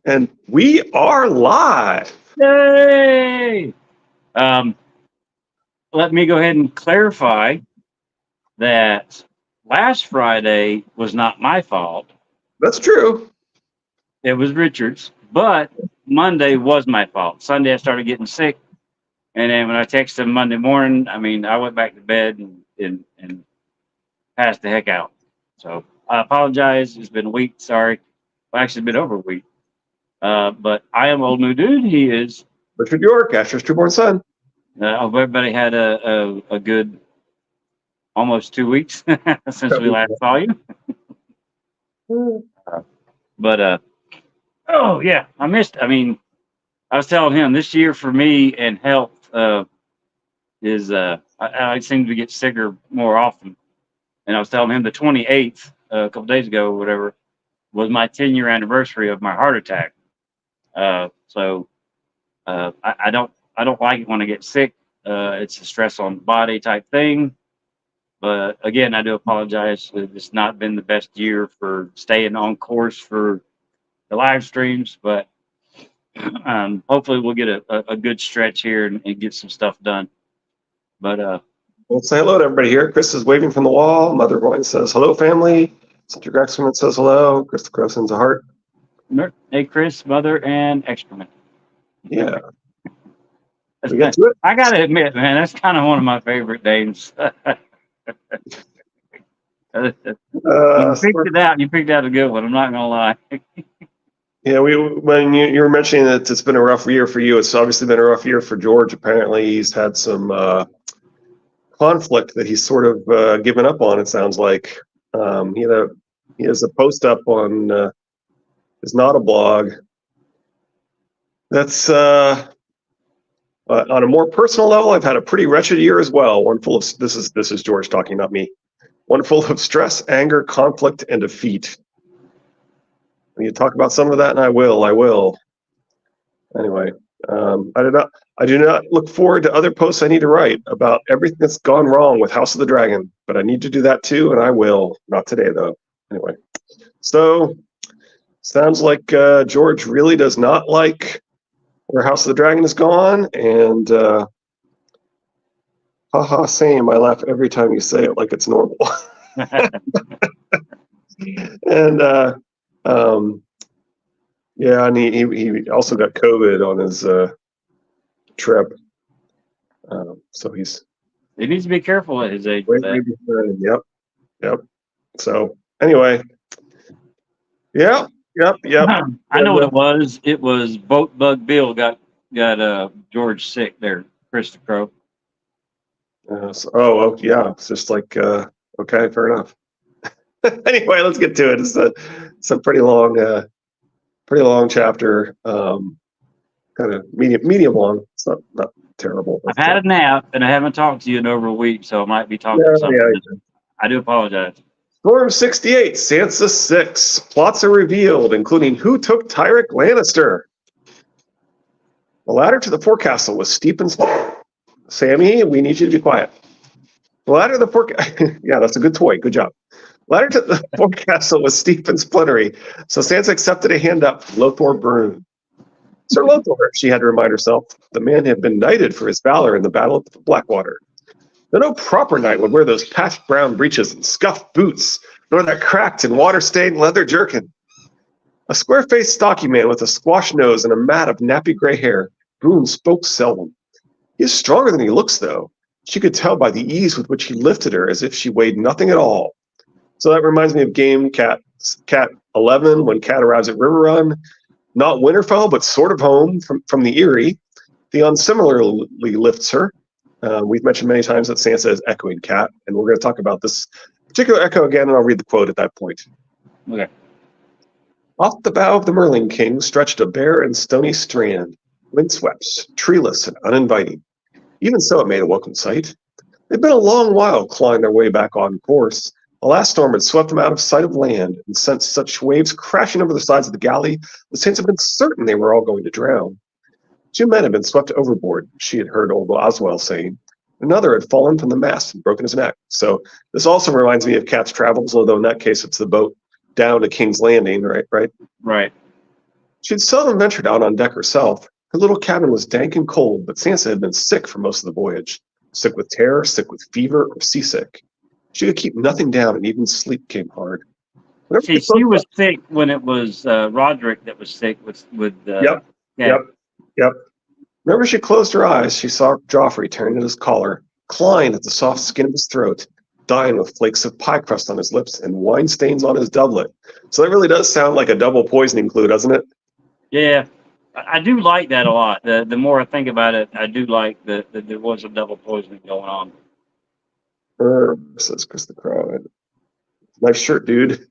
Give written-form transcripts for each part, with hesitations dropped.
And we are live. Yay! Let me go ahead and clarify that last Friday was not my fault. That's true. It was Richard's, but Monday was my fault. Sunday I started getting sick, and then when I texted him Monday morning, I went back to bed and passed the heck out. So I apologize. It's been a week. Sorry. Well, actually, it's been over a week. But I am old new dude. He is. Richard York, Asher's trueborn son. I hope everybody had a good almost 2 weeks since we last saw you. But oh yeah, I missed. I was telling him this year for me and health is I seem to get sicker more often. And I was telling him the 28th, a couple days ago, or whatever, was my 10-year anniversary of my heart attack. So I don't like it when I get sick. It's a stress on the body type thing. But again, I do apologize. It's not been the best year for staying on course for the live streams, but hopefully we'll get a good stretch here and get some stuff done. But We'll say hello to everybody here. Chris is waving from the wall. Mother Roy says hello, family. Cedric Excrement says hello. Chris the Crow sends a heart. hey, Chris, Mother, and Excrement. Yeah. We get to it. I gotta admit, man, that's kind of one of my favorite names. You picked out a good one. I'm not gonna lie. Yeah, when you were mentioning that it's been a rough year for you, it's obviously been a rough year for George. Apparently, he's had some conflict that he's sort of given up on. It sounds like he has a post up on his Not a blog. That's on a more personal level. I've had a pretty wretched year as well. One full of this is George talking, not me. One full of stress, anger, conflict, and defeat. We need to talk about some of that, and I will. Anyway, I do not look forward to other posts I need to write about everything that's gone wrong with House of the Dragon, but I need to do that too, and I will. Not today, though. Anyway, so sounds like George really does not like where House of the Dragon is gone, and haha, same. I laugh every time you say it like it's normal. And yeah, and he also got COVID on his trip, so he needs to be careful at his age. Yep. So anyway, yep. I know what it was. It was Boat Bug Bill got George sick there, Chris the Crow. Yeah. It's just like okay, fair enough. Anyway, let's get to it. It's a pretty long chapter. Kind of medium long. It's not terrible. I've had a nap and I haven't talked to you in over a week, so I might be talking something. Yeah. I do apologize. Storm 68, Sansa 6. Plots are revealed, including who took Tyrek Lannister. The ladder to the forecastle was steep and steep. Sammy, we need you to be quiet. The ladder to the forecastle. Yeah, that's a good toy. Good job. Ladder to the forecastle was steep and splintery, so Sansa accepted a hand up from Lothar Brune. Sir Lothar, she had to remind herself, the man had been knighted for his valor in the Battle of the Blackwater. Though no proper knight would wear those patched brown breeches and scuffed boots, nor that cracked and water-stained leather jerkin. A square-faced, stocky man with a squash nose and a mat of nappy gray hair, Brune spoke seldom. He is stronger than he looks, though. She could tell by the ease with which he lifted her, as if she weighed nothing at all. So that reminds me of game Cat 11, when Cat arrives at River Run. Not Winterfell, but sort of home from the Eyrie. Theon similarly lifts her. We've mentioned many times that Sansa is echoing Cat, and we're going to talk about this particular echo again, and I'll read the quote at that point. Okay. Off the bow of the Merling King stretched a bare and stony strand, windswept, treeless, and uninviting. Even so, it made a welcome sight. They'd been a long while clawing their way back on course. The last storm had swept them out of sight of land and sent such waves crashing over the sides of the galley that Sansa had been certain they were all going to drown. 2 men had been swept overboard, she had heard old Oswell saying. Another had fallen from the mast and broken his neck. So this also reminds me of Cat's travels, although in that case it's the boat down to King's Landing, right? Right. She'd seldom ventured out on deck herself. Her little cabin was dank and cold, but Sansa had been sick for most of the voyage. Sick with terror, sick with fever, or seasick. She could keep nothing down, and even sleep came hard. Whenever See, she she closed was sick when it was Roderick that was sick with Yep, yeah. yep, yep. Whenever she closed her eyes, she saw Joffrey tearing at his collar, clawing at the soft skin of his throat, dying with flakes of pie crust on his lips and wine stains on his doublet. So that really does sound like a double poisoning clue, doesn't it? Yeah, I do like that a lot. The more I think about it, I do like that there was a double poisoning going on. Says Chris the Crow. Nice shirt, dude.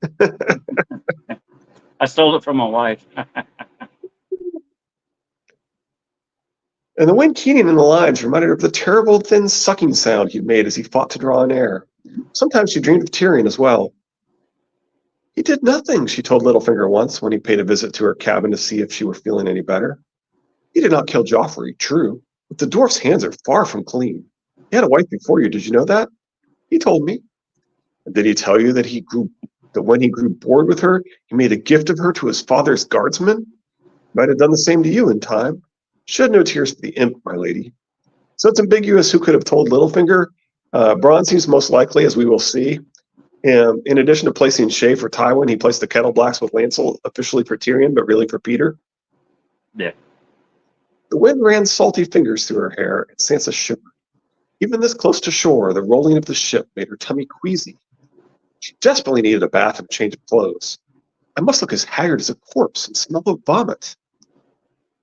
I stole it from my wife. And the wind keening in the lines reminded her of the terrible thin sucking sound he'd made as he fought to draw in air. Sometimes she dreamed of Tyrion as well. He did nothing, she told Littlefinger once when he paid a visit to her cabin to see if she were feeling any better. He did not kill Joffrey, true, but the dwarf's hands are far from clean. He had a wife before you, did you know that? He told me. And did he tell you that when he grew bored with her, he made a gift of her to his father's guardsmen? Might have done the same to you in time. Shed no tears for the imp, my lady. So it's ambiguous who could have told Littlefinger. Bronn seems most likely, as we will see. And in addition to placing Shay for Tywin, he placed the Kettle Blacks with Lancel officially for Tyrion, but really for Peter. Yeah. The wind ran salty fingers through her hair, and Sansa shivered. Even this close to shore, the rolling of the ship made her tummy queasy. She desperately needed a bath and change of clothes. I must look as haggard as a corpse and smell of vomit.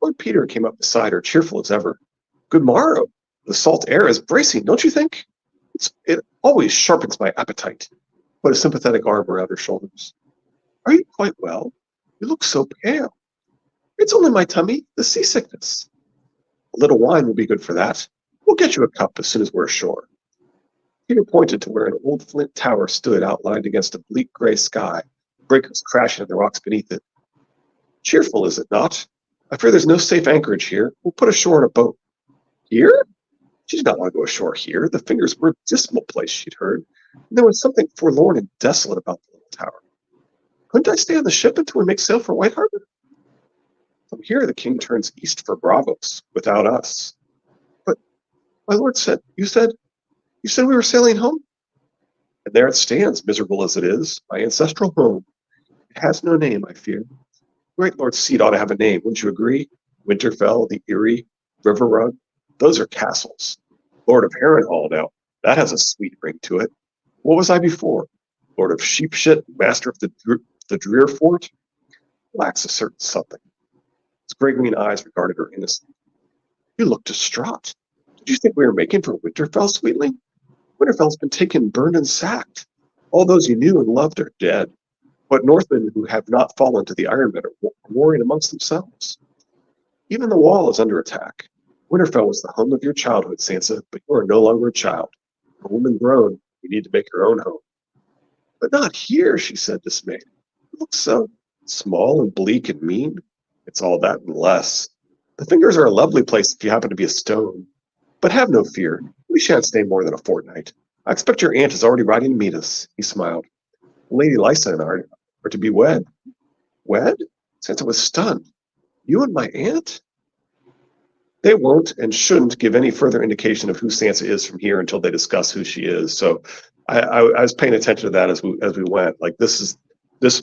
Lord Peter came up beside her, cheerful as ever. Good morrow. The salt air is bracing, don't you think? It always sharpens my appetite. Put a sympathetic arm around her shoulders. Are you quite well? You look so pale. It's only my tummy, the seasickness. A little wine will be good for that. We'll get you a cup as soon as we're ashore. Peter pointed to where an old flint tower stood outlined against a bleak gray sky, breakers crashing on the rocks beneath it. Cheerful, is it not? I fear there's no safe anchorage here. We'll put ashore in a boat. Here? She did not want to go ashore here. The Fingers were a dismal place, she'd heard, and there was something forlorn and desolate about the little tower. Couldn't I stay on the ship until we make sail for White Harbor? From here, the king turns east for Bravos, without us. But my lord said, you said we were sailing home? And there it stands, miserable as it is, my ancestral home. It has no name, I fear. Great Lord Seat ought to have a name, wouldn't you agree? Winterfell, the Eyrie, River Rug, those are castles. Lord of Harrenhal, now, that has a sweet ring to it. What was I before? Lord of Sheepshit, master of the Drear Fort? Lacks a certain something. His gray green eyes regarded her innocently. You look distraught. Did you think we were making for Winterfell, sweetling? Winterfell's been taken, burned, and sacked. All those you knew and loved are dead. What Northmen who have not fallen to the Iron Men are warring amongst themselves. Even the wall is under attack. Winterfell was the home of your childhood, Sansa, but you are no longer a child. A woman grown, you need to make your own home. But not here, she said, dismayed. It looks so small and bleak and mean. It's all that and less. The Fingers are a lovely place if you happen to be a stone. But have no fear. We shan't stay more than a fortnight. I expect your aunt is already riding to meet us. He smiled. Lady Lysa and I are to be wed. Wed? Sansa was stunned. You and my aunt? They won't and shouldn't give any further indication of who Sansa is from here until they discuss who she is. So I was paying attention to that as we went. Like this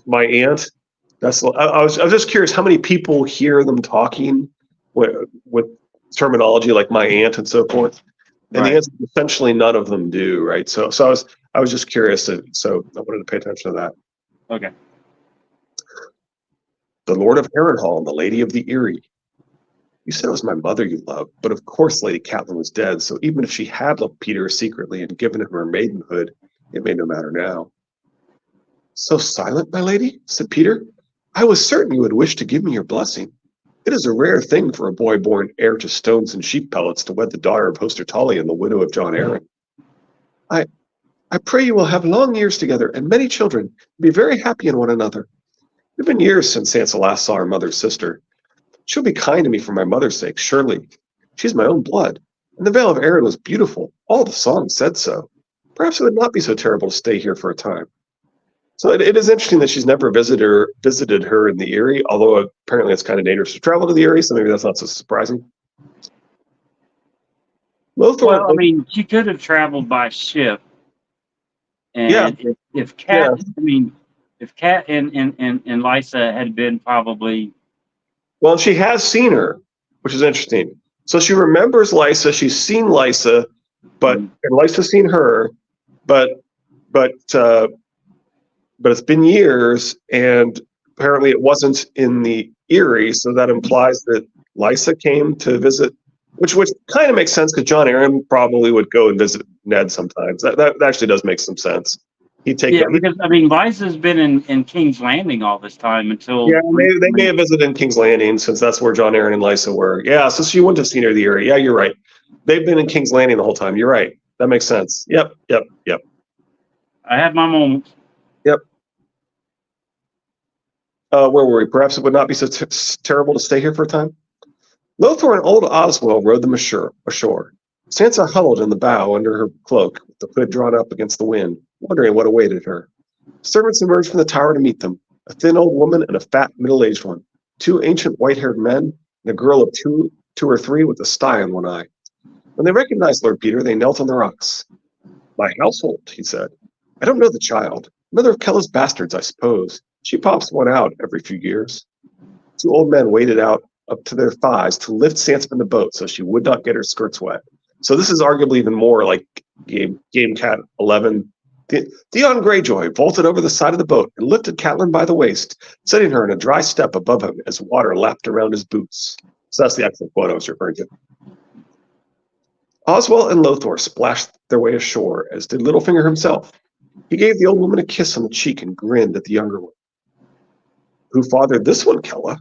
my aunt. I was just curious how many people hear them talking with terminology like my aunt and so forth. And the answer is essentially none of them do, right? So I was just curious, so I wanted to pay attention to that. Okay. The Lord of Harrenhal and the Lady of the Eyrie. You said it was my mother you loved, but of course Lady Catelyn was dead, so even if she had loved Peter secretly and given him her maidenhood, it made no matter now. So silent, my lady, said Peter. I was certain you would wish to give me your blessing. It is a rare thing for a boy born heir to stones and sheep pellets to wed the daughter of Hoster Tully and the widow of John Arryn. I pray you will have long years together and many children, and be very happy in one another. It have been years since Sansa last saw her mother's sister. She'll be kind to me for my mother's sake, surely. She's my own blood, and the Vale of Arryn was beautiful. All the songs said so. Perhaps it would not be so terrible to stay here for a time. So it is interesting that she's never visited her in the Erie, although apparently it's kind of dangerous to travel to the Erie, so maybe that's not so surprising. Lothor, Well, I mean, she could have traveled by ship, yeah, and if yeah. Cat, I mean, if Cat and Lysa had been probably, Well, she has seen her, which is interesting. So she remembers Lysa. She's seen Lysa, and Lysa's seen her, but but uh, but it's been years, and apparently it wasn't in the Erie, so that implies that Lysa came to visit, which kind of makes sense because John Aaron probably would go and visit Ned sometimes. That actually does make some sense. He'd take yeah, it. because I mean, Lysa's been in King's Landing all this time Yeah, until they may recently. have visited in King's Landing since that's where John Aaron and Lysa were. Yeah, so she wouldn't have seen her the Erie. Yeah, you're right. They've been in King's Landing the whole time. You're right. That makes sense. Yep. I had my moments. Yep. Where were we? Perhaps it would not be so terrible to stay here for a time. Lothor and old Oswell rowed them ashore. Sansa huddled in the bow under her cloak, with the hood drawn up against the wind, wondering what awaited her. Servants emerged from the tower to meet them, a thin old woman and a fat middle-aged one, two ancient white-haired men, and a girl of two or three with a sty in one eye. When they recognized Lord Peter, they knelt on the rocks. My household, he said. I don't know the child. Another of Kella's bastards, I suppose. She pops one out every few years. Two old men waded out up to their thighs to lift Sansa in the boat so she would not get her skirts wet. So this is arguably even more like Game Cat 11. Theon Greyjoy vaulted over the side of the boat and lifted Catelyn by the waist, setting her in a dry step above him as water lapped around his boots. So that's the actual quote I was referring to. Oswell and Lothor splashed their way ashore, as did Littlefinger himself. He gave the old woman a kiss on the cheek and grinned at the younger one. Who fathered this one, Kella?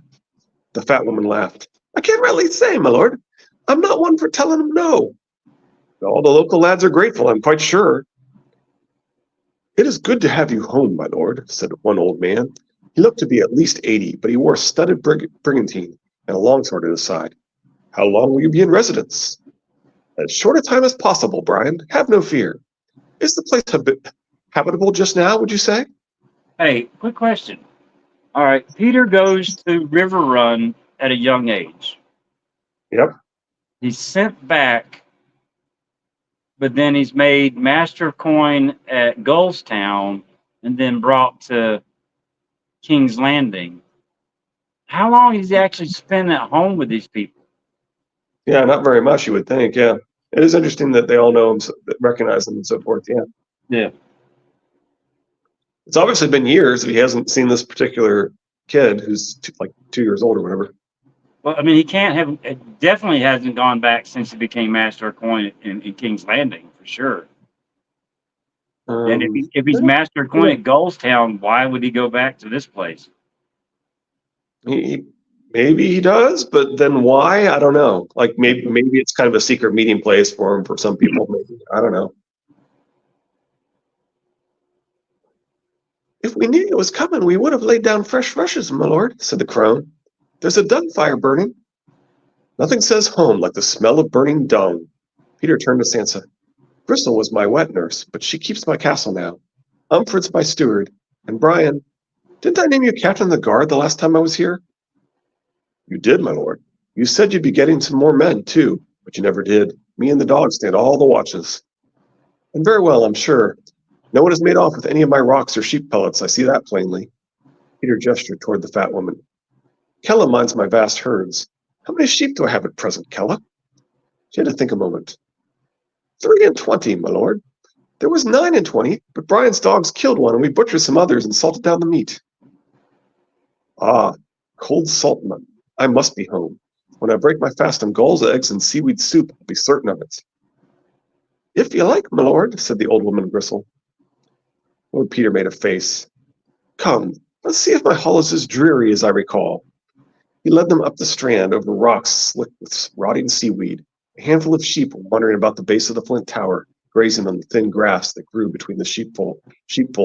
The fat woman laughed. I can't rightly say, my lord. I'm not one for telling them no. All the local lads are grateful, I'm quite sure. It is good to have you home, my lord, said one old man. He looked to be at least 80, but he wore a studded brigantine and a longsword at his side. How long will you be in residence? As short a time as possible, Brian. Have no fear. Is the place habitable just now, would you say? Hey, quick question. All right, Peter goes to River Run at a young age. Yep. He's sent back, but then he's made Master of Coin at Gullstown and then brought to King's Landing. How long has he actually spent at home with these people? Yeah, not very much, you would think, yeah. It is interesting that they all know him, recognize him, and so forth, yeah. Yeah. It's obviously been years if he hasn't seen this particular kid who's like 2 years old or whatever. Well, I mean, he can't have, it definitely hasn't gone back since he became Master of Coin in King's Landing, for sure. And if he's Master of Coin at Gullstown, why would he go back to this place? Maybe he does, but then why? I don't know. Like maybe it's kind of a secret meeting place for him for some people. Maybe I don't know. If we knew it was coming, we would have laid down fresh rushes, my lord, said the crone. There's a dung fire burning. Nothing says home like the smell of burning dung. Peter turned to Sansa. Gristle was my wet nurse, but she keeps my castle now. Umford's my steward. And Brian, didn't I name you captain of the guard the last time I was here? You did, my lord. You said you'd be getting some more men, too, but you never did. Me and the dog stand all the watches. And very well, I'm sure. No one has made off with any of my rocks or sheep pellets. I see that plainly. Peter gestured toward the fat woman. Kella minds my vast herds. How many sheep do I have at present, Kella? She had to think a moment. 23, my lord. There was 29, but Brian's dogs killed one, and we butchered some others and salted down the meat. Ah, cold salt mutton. I must be home. When I break my fast on gulls' eggs and seaweed soup, I'll be certain of it. If you like, my lord, said the old woman Gristle. Lord Peter made a face. Come, let's see if my hall is as dreary as I recall. He led them up the strand over rocks slick with rotting seaweed. A handful of sheep were wandering about the base of the flint tower, grazing on the thin grass that grew between the sheepfold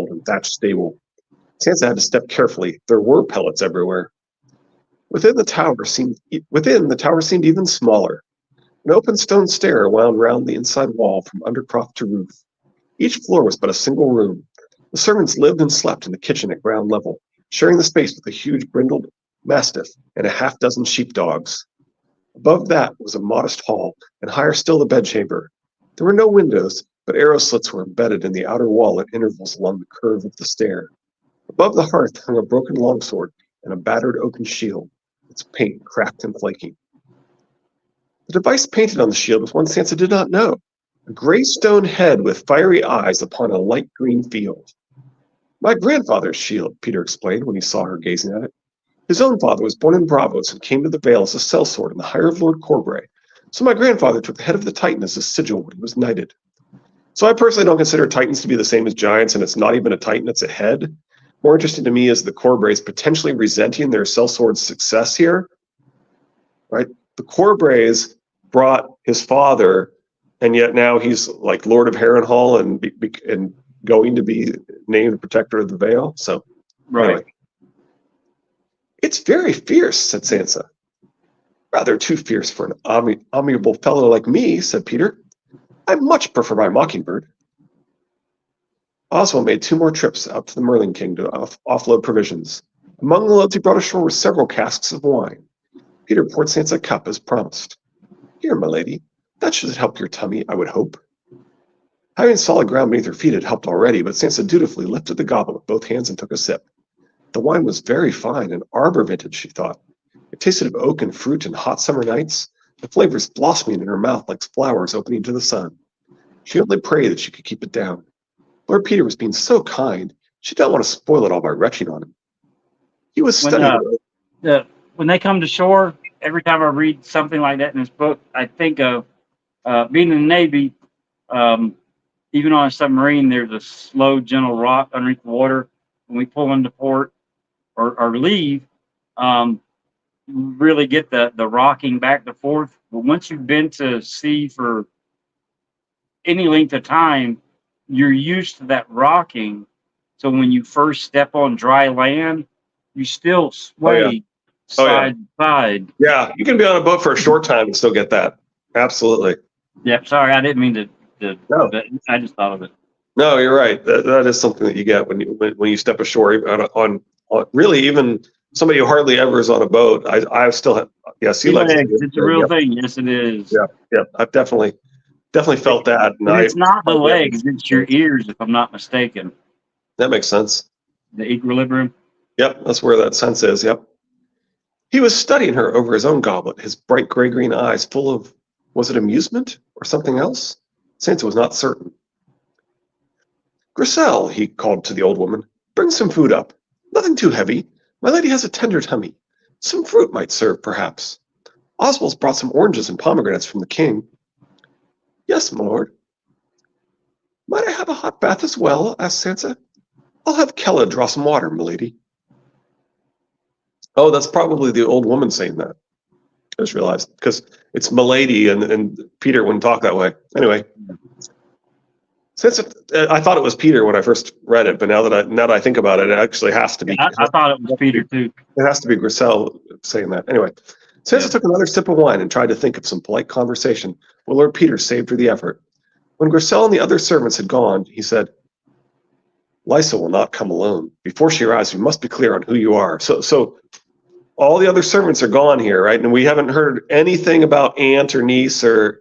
and thatched stable. Sansa had to step carefully. There were pellets everywhere. Within, the tower seemed even smaller. An open stone stair wound round the inside wall from undercroft to roof. Each floor was but a single room. The servants lived and slept in the kitchen at ground level, sharing the space with a huge brindled mastiff and a half-dozen sheepdogs. Above that was a modest hall, and higher still the bedchamber. There were no windows, but arrow slits were embedded in the outer wall at intervals along the curve of the stair. Above the hearth hung a broken longsword and a battered oaken shield, its paint cracked and flaking. The device painted on the shield was one Sansa did not know, a gray stone head with fiery eyes upon a light green field. My grandfather's shield, Peter explained when he saw her gazing at it. His own father was born in Bravos and came to the Vale as a sellsword in the hire of Lord Corbray, so my grandfather took the head of the Titan as his sigil when he was knighted. So I personally don't consider Titans to be the same as giants, and it's not even a Titan, it's a head. More interesting to me is the Corbrays potentially resenting their sellsword's success here, right? The Corbrays brought his father, and yet now he's like Lord of Harrenhal and going to be named Protector of the Vale. So, Right. Anyway. It's very fierce, said Sansa. Rather too fierce for an amiable fellow like me, said Peter. I much prefer my mockingbird. Oswald made 2 more trips out to the Merlin King to offload provisions. Among the loads he brought ashore were several casks of wine. Peter poured Sansa a cup as promised. Here, my lady, that should help your tummy, I would hope. Having solid ground beneath her feet had helped already, but Sansa dutifully lifted the goblet with both hands and took a sip. The wine was very fine and arbor vintage, she thought. It tasted of oak and fruit and hot summer nights, the flavors blossoming in her mouth like flowers opening to the sun. She only prayed that she could keep it down. Lord Peter was being so kind, she didn't want to spoil it all by retching on him. He was studying When they come to shore, every time I read something like that in this book, I think of being in the Navy. Even on a submarine, there's a slow, gentle rock underneath the water. When we pull into port or leave, you really get the rocking back and forth. But once you've been to sea for any length of time, you're used to that rocking. So when you first step on dry land, you still sway side to side. Yeah, you can be on a boat for a short time and still get that. Absolutely. Yep. Sorry, I didn't mean to. No. I just thought of it. No, you're right. That is something that you get when you step ashore on really even somebody who hardly ever is on a boat. I still have sea legs. It's a real thing. Yes, it is. Yeah. I've definitely felt that. And it's not the legs; it's your ears, if I'm not mistaken. That makes sense. The equilibrium. Yep, that's where that sense is. Yep. He was studying her over his own goblet, his bright gray-green eyes full of, was it amusement or something else? Sansa was not certain. Griselle, he called to the old woman, bring some food up. Nothing too heavy. My lady has a tender tummy. Some fruit might serve, perhaps. Oswald's brought some oranges and pomegranates from the king. Yes, my lord. Might I have a hot bath as well? Asked Sansa. I'll have Kella draw some water, milady. Oh, that's probably the old woman saying that. I just realized, because it's milady and Peter wouldn't talk that way. Anyway. I thought it was Peter when I first read it, but now that I think about it, it actually has to be. I thought it was Peter too. It has to be Griselle saying that. Anyway, Sansa took another sip of wine and tried to think of some polite conversation, but Lord Peter saved her the effort. When Griselle and the other servants had gone, he said, Lysa will not come alone. Before she arrives, we must be clear on who you are. So all the other servants are gone here, right? And we haven't heard anything about aunt or niece or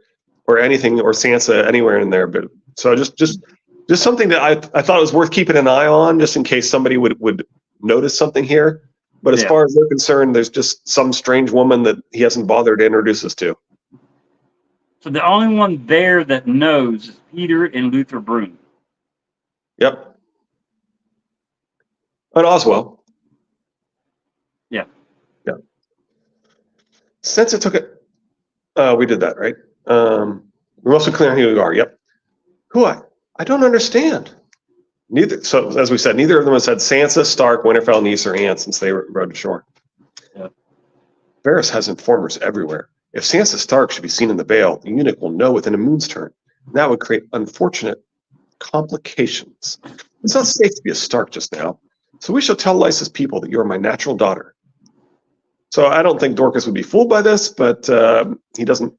anything or Sansa anywhere in there, but. So just something that I thought was worth keeping an eye on, just in case somebody would notice something here. But as far as they're concerned, there's just some strange woman that he hasn't bothered to introduce us to. So the only one there that knows is Peter and Luther Broom. Yep. And Oswald. Yeah. Yeah. Since it took it, we did that, right? We must be clear on who you are. Yep. Who I don't understand. So as we said, neither of them has said Sansa, Stark, Winterfell, niece, or aunt since they rode ashore. Yeah. Varys has informers everywhere. If Sansa Stark should be seen in the Vale, the eunuch will know within a moon's turn. And that would create unfortunate complications. It's not safe to be a Stark just now. So we shall tell Lysa's people that you are my natural daughter. So I don't think Dorcas would be fooled by this, but he doesn't.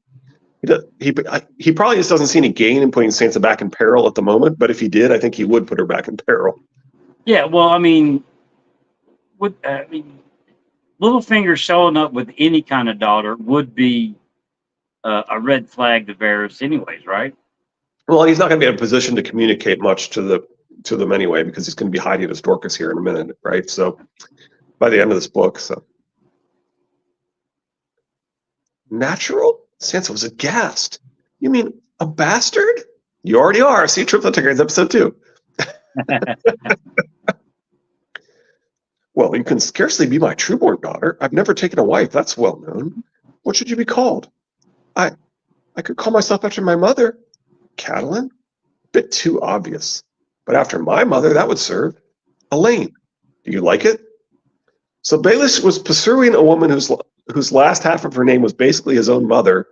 He probably just doesn't see any gain in putting Sansa back in peril at the moment, but if he did, I think he would put her back in peril. Yeah, well, I mean, Littlefinger showing up with any kind of daughter would be a red flag to Varys, anyways, right? Well, he's not going to be in a position to communicate much to them anyway, because he's going to be hiding his Dorcas here in a minute, right? So by the end of this book, so natural? Sansa was aghast. You mean a bastard? You already are. See Triplet Tickers episode 2. Well, you can scarcely be my trueborn daughter. I've never taken a wife. That's well known. What should you be called? I could call myself after my mother. Catelyn? Bit too obvious. But after my mother, that would serve. Elaine. Do you like it? So Baelish was pursuing a woman whose last half of her name was basically his own mother,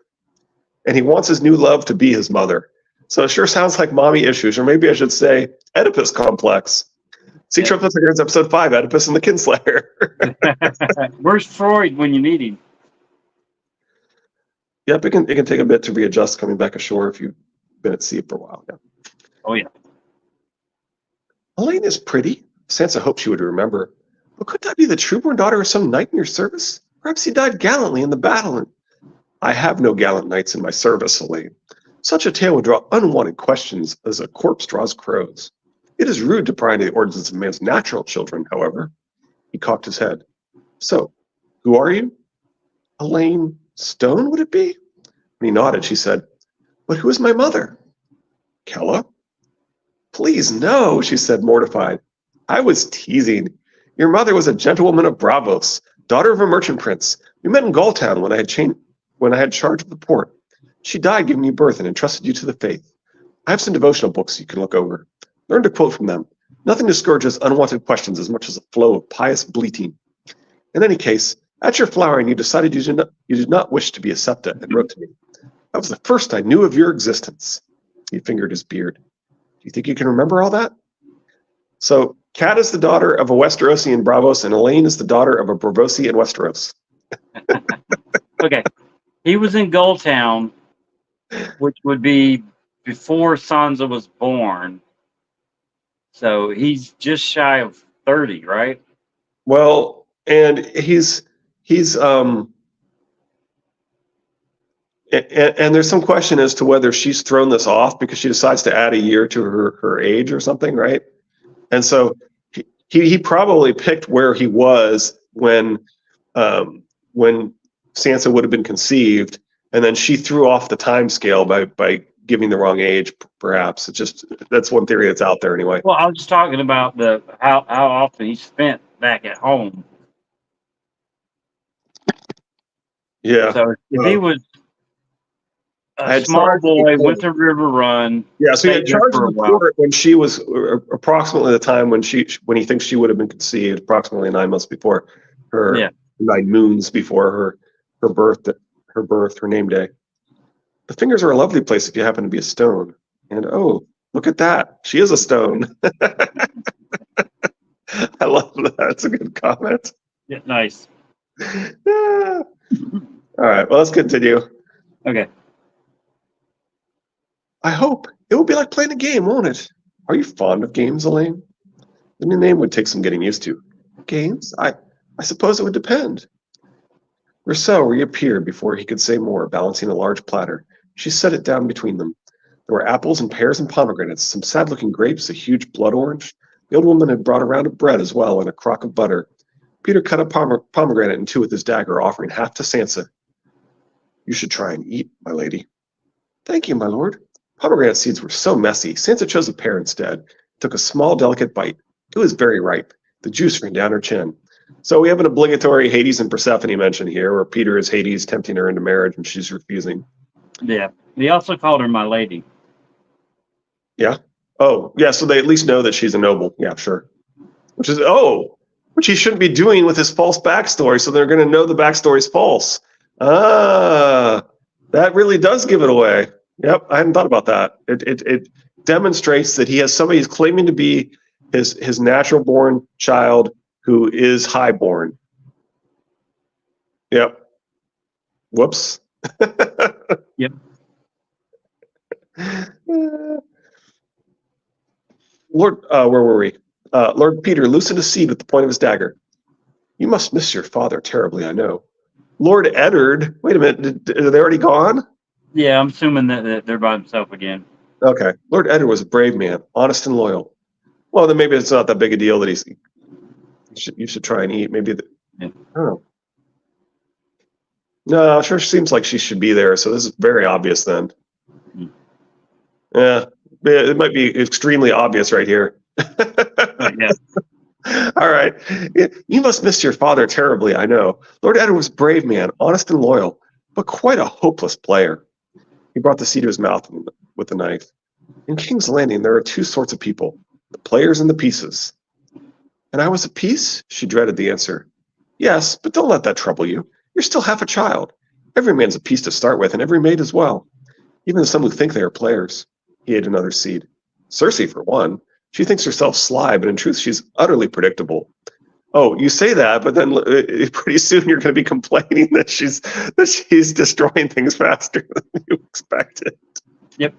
and he wants his new love to be his mother. So it sure sounds like mommy issues, or maybe I should say Oedipus complex. See Yeah. Triplet Tickers episode 5, Oedipus and the Kinslayer. Where's Freud when you need him? Yep, it can take a bit to readjust coming back ashore if you've been at sea for a while. Yeah. Oh yeah. Elaine is pretty. Sansa hoped she would remember. But could that be the trueborn daughter of some knight in your service? Perhaps he died gallantly in the battle. And I have no gallant knights in my service, Elaine. Such a tale would draw unwanted questions as a corpse draws crows. It is rude to pry into the origins of man's natural children, however. He cocked his head. So, who are you? Elaine Stone, would it be? When he nodded, she said, But who is my mother? Kella? Please, no, she said, mortified. I was teasing. Your mother was a gentlewoman of Bravos, daughter of a merchant prince. We met in Galltown when I had charge of the port. She died giving you birth and entrusted you to the faith. I have some devotional books you can look over. Learn to quote from them. Nothing discourages unwanted questions as much as a flow of pious bleating. In any case, at your flowering, you decided you did not wish to be a septa and wrote to me. That was the first I knew of your existence. He fingered his beard. Do you think you can remember all that? So, Kat is the daughter of a Westerosi in Bravos, and Elaine is the daughter of a Bravosi in Westeros. Okay. He was in Goldtown, which would be before Sansa was born. So he's just shy of 30, right? Well, and he's and there's some question as to whether she's thrown this off because she decides to add a year to her age or something, right? And so he probably picked where he was when Sansa would have been conceived, and then she threw off the time scale by giving the wrong age. Perhaps it's just that's one theory that's out there anyway. Well, I was just talking about how often he spent back at home. Yeah. So if he was I a had small charge of the boy, port. went to River Run. Yeah, so he had stayed there charge of for a the while. port when she was approximately the time when he thinks she would have been conceived, approximately 9 months before her, Yeah. 9 moons before her birth, her name day. The fingers are a lovely place if you happen to be a stone. And oh, look at that, she is a stone. I love that. That's a good comment. Yeah, nice. All right, well, let's continue. Okay. I hope it will be like playing a game, won't it? Are you fond of games, Elaine? The new name would take some getting used to. Games? I suppose it would depend. Rousseau reappeared before he could say more, balancing a large platter. She set it down between them. There were apples and pears and pomegranates, some sad-looking grapes, a huge blood orange. The old woman had brought a round of bread as well and a crock of butter. Peter cut a pomegranate in two with his dagger, offering half to Sansa. You should try and eat, my lady. Thank you, my lord. Pomegranate seeds were so messy. Sansa chose a pear instead. Took a small, delicate bite. It was very ripe. The juice ran down her chin. So we have an obligatory Hades and Persephone mention here, where Peter is Hades tempting her into marriage and she's refusing. Yeah. He also called her my lady. Yeah? Oh, yeah, so they at least know that she's a noble. Yeah, sure. Which he shouldn't be doing with his false backstory, so they're going to know the backstory is false. Ah, that really does give it away. Yep, I hadn't thought about that. It demonstrates that he has somebody who's claiming to be his natural born child who is highborn. Yep. Whoops. Yep. Lord, where were we? Lord Peter loosened a seed with the point of his dagger. You must miss your father terribly, I know. Lord Eddard, wait a minute, are they already gone? Yeah, I'm assuming that they're by themselves again. Okay. Lord Eddard was a brave man, honest and loyal. Well, then maybe it's not that big a deal that you should try and eat. Maybe, Yeah. I don't know. No, sure seems like she should be there, so this is very obvious then. Mm. Yeah, it might be extremely obvious right here. Yeah. All right. You must miss your father terribly, I know. Lord Edward was a brave man, honest and loyal, but quite a hopeless player. He brought the seed to his mouth with the knife. In King's Landing, there are two sorts of people, the players and the pieces. And I was a piece? She dreaded the answer. Yes, but don't let that trouble you. You're still half a child. Every man's a piece to start with, and every maid as well. Even some who think they are players. He ate another seed. Cersei, for one. She thinks herself sly, but in truth, she's utterly predictable. Oh, you say that, but then pretty soon you're going to be complaining that she's destroying things faster than you expected. Yep.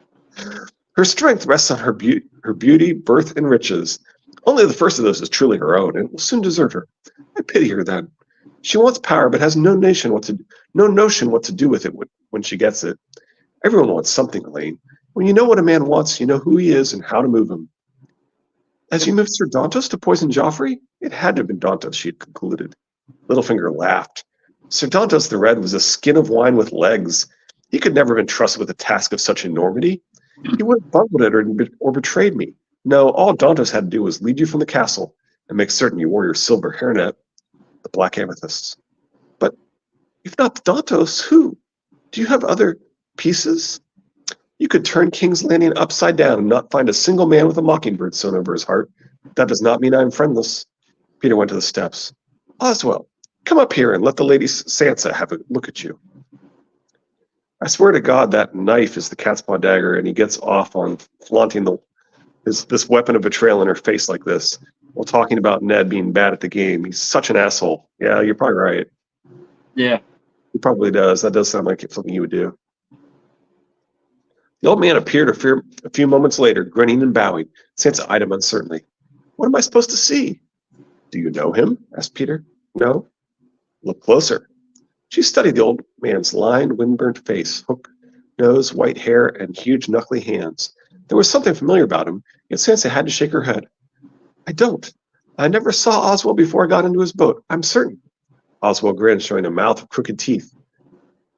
Her strength rests on her beauty, birth, and riches. Only the first of those is truly her own, and will soon desert her. I pity her then. She wants power, but has no notion what to do with it when she gets it. Everyone wants something, Elaine. When you know what a man wants, you know who he is and how to move him. As you moved Sir Dantos to poison Joffrey, it had to have been Dantos, she had concluded. Littlefinger laughed. Sir Dantos the Red was a skin of wine with legs. He could never have been trusted with a task of such enormity. He would have bungled it or betrayed me. No, all Dantos had to do was lead you from the castle and make certain you wore your silver hairnet, the black amethysts. But if not Dantos, who? Do you have other pieces? You could turn King's Landing upside down and not find a single man with a mockingbird sewn over his heart. That does not mean I am friendless. Peter went to the steps. Oswell, come up here and let the lady Sansa have a look at you. I swear to God that knife is the cat's paw dagger, and he gets off on flaunting this weapon of betrayal in her face like this while talking about Ned being bad at the game. He's such an asshole. Yeah, you're probably right. Yeah. He probably does. That does sound like something he would do. The old man appeared a few moments later, grinning and bowing. Sansa eyed him uncertainly. What am I supposed to see? Do you know him? Asked Peter. No. Look closer. She studied the old man's lined, windburnt face, hooked nose, white hair, and huge knuckly hands. There was something familiar about him, yet Sansa had to shake her head. I don't. I never saw Oswell before I got into his boat. I'm certain. Oswell grinned, showing a mouth of crooked teeth.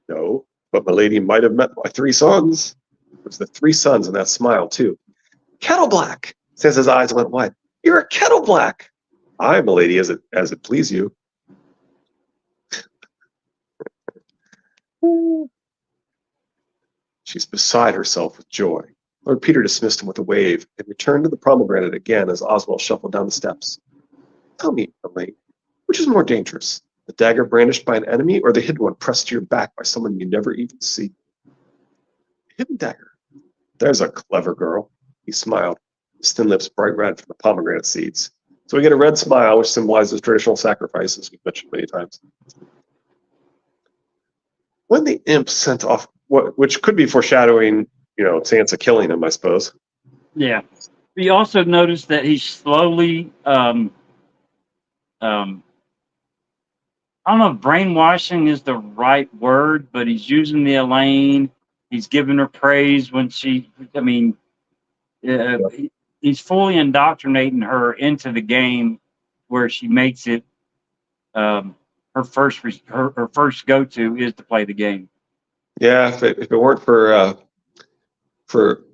No, but my lady might have met my three sons. It was the three sons in that smile, too. Kettle Black! Sansa's eyes went wide. You're a Kettle Black! Aye, my lady, as it please you. She's beside herself with joy. Lord Peter dismissed him with a wave and returned to the pomegranate again as Oswald shuffled down the steps. Tell me, Elaine, which is more dangerous, the dagger brandished by an enemy or the hidden one pressed to your back by someone you never even see? Hidden dagger. There's a clever girl. He smiled, his thin lips bright red from the pomegranate seeds. So we get a red smile, which symbolizes traditional sacrifices we've mentioned many times. When the imp sent off, which could be foreshadowing, Sansa killing him, I suppose. Yeah. We also noticed that he's slowly, I don't know if brainwashing is the right word, but he's using the Elaine. He's giving her praise when he's fully indoctrinating her into the game where she makes it her first go-to is to play the game. Yeah, if it weren't for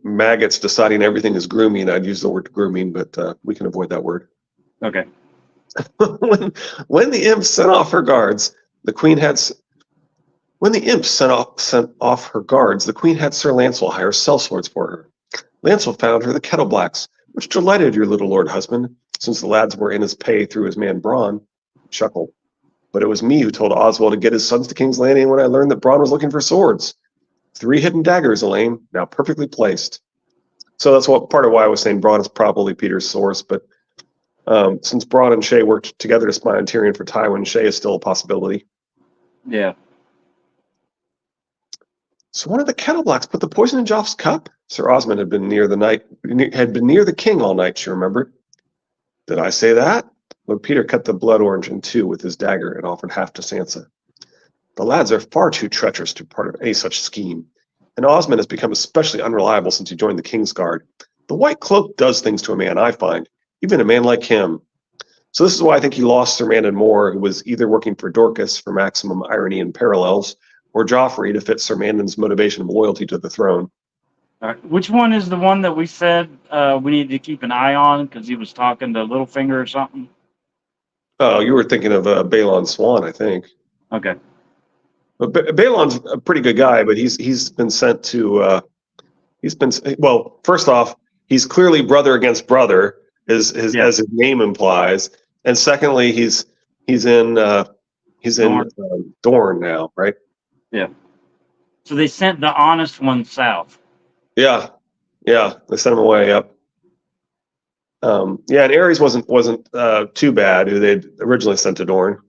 maggots deciding everything is grooming, I'd use the word grooming, but we can avoid that word. Okay. when the imp sent off her guards, the queen had. When the imp sent off her guards, the queen had Sir Lancel hire sellswords for her. Lancel found her the Kettle Blacks, which delighted your little lord husband, since the lads were in his pay through his man Bronn. Chuckled. But it was me who told Oswald to get his sons to King's Landing when I learned that Bronn was looking for swords. 3 hidden daggers, Elaine, now perfectly placed. So that's part of why I was saying Bronn is probably Peter's source, but since Bronn and Shae worked together to spy on Tyrion for Tywin, Shae is still a possibility. Yeah. So one of the Kettle Blacks put the poison in Joff's cup? Sir Osmond had been near the king all night, she remembered. Did I say that? Lord Peter cut the blood orange in two with his dagger and offered half to Sansa. The lads are far too treacherous to be part of any such scheme, and Osmond has become especially unreliable since he joined the King's Guard. The White Cloak does things to a man, I find, even a man like him. So this is why I think he lost Sir Mandon Moore, who was either working for Dorcas for maximum irony and parallels, or Joffrey to fit Sir Mandon's motivation of loyalty to the throne. All right. Which one is the one that we said we need to keep an eye on because he was talking to Littlefinger or something? Oh, you were thinking of Balon Swan, I think. Okay. But Balon's a pretty good guy, but he's been sent to. Well, first off, he's clearly brother against brother, as his name implies, and secondly, he's in Dorne now, right? Yeah. So they sent the honest one south. Yeah, they sent him away. Yep. And Ares wasn't too bad, who they'd originally sent to Dorne.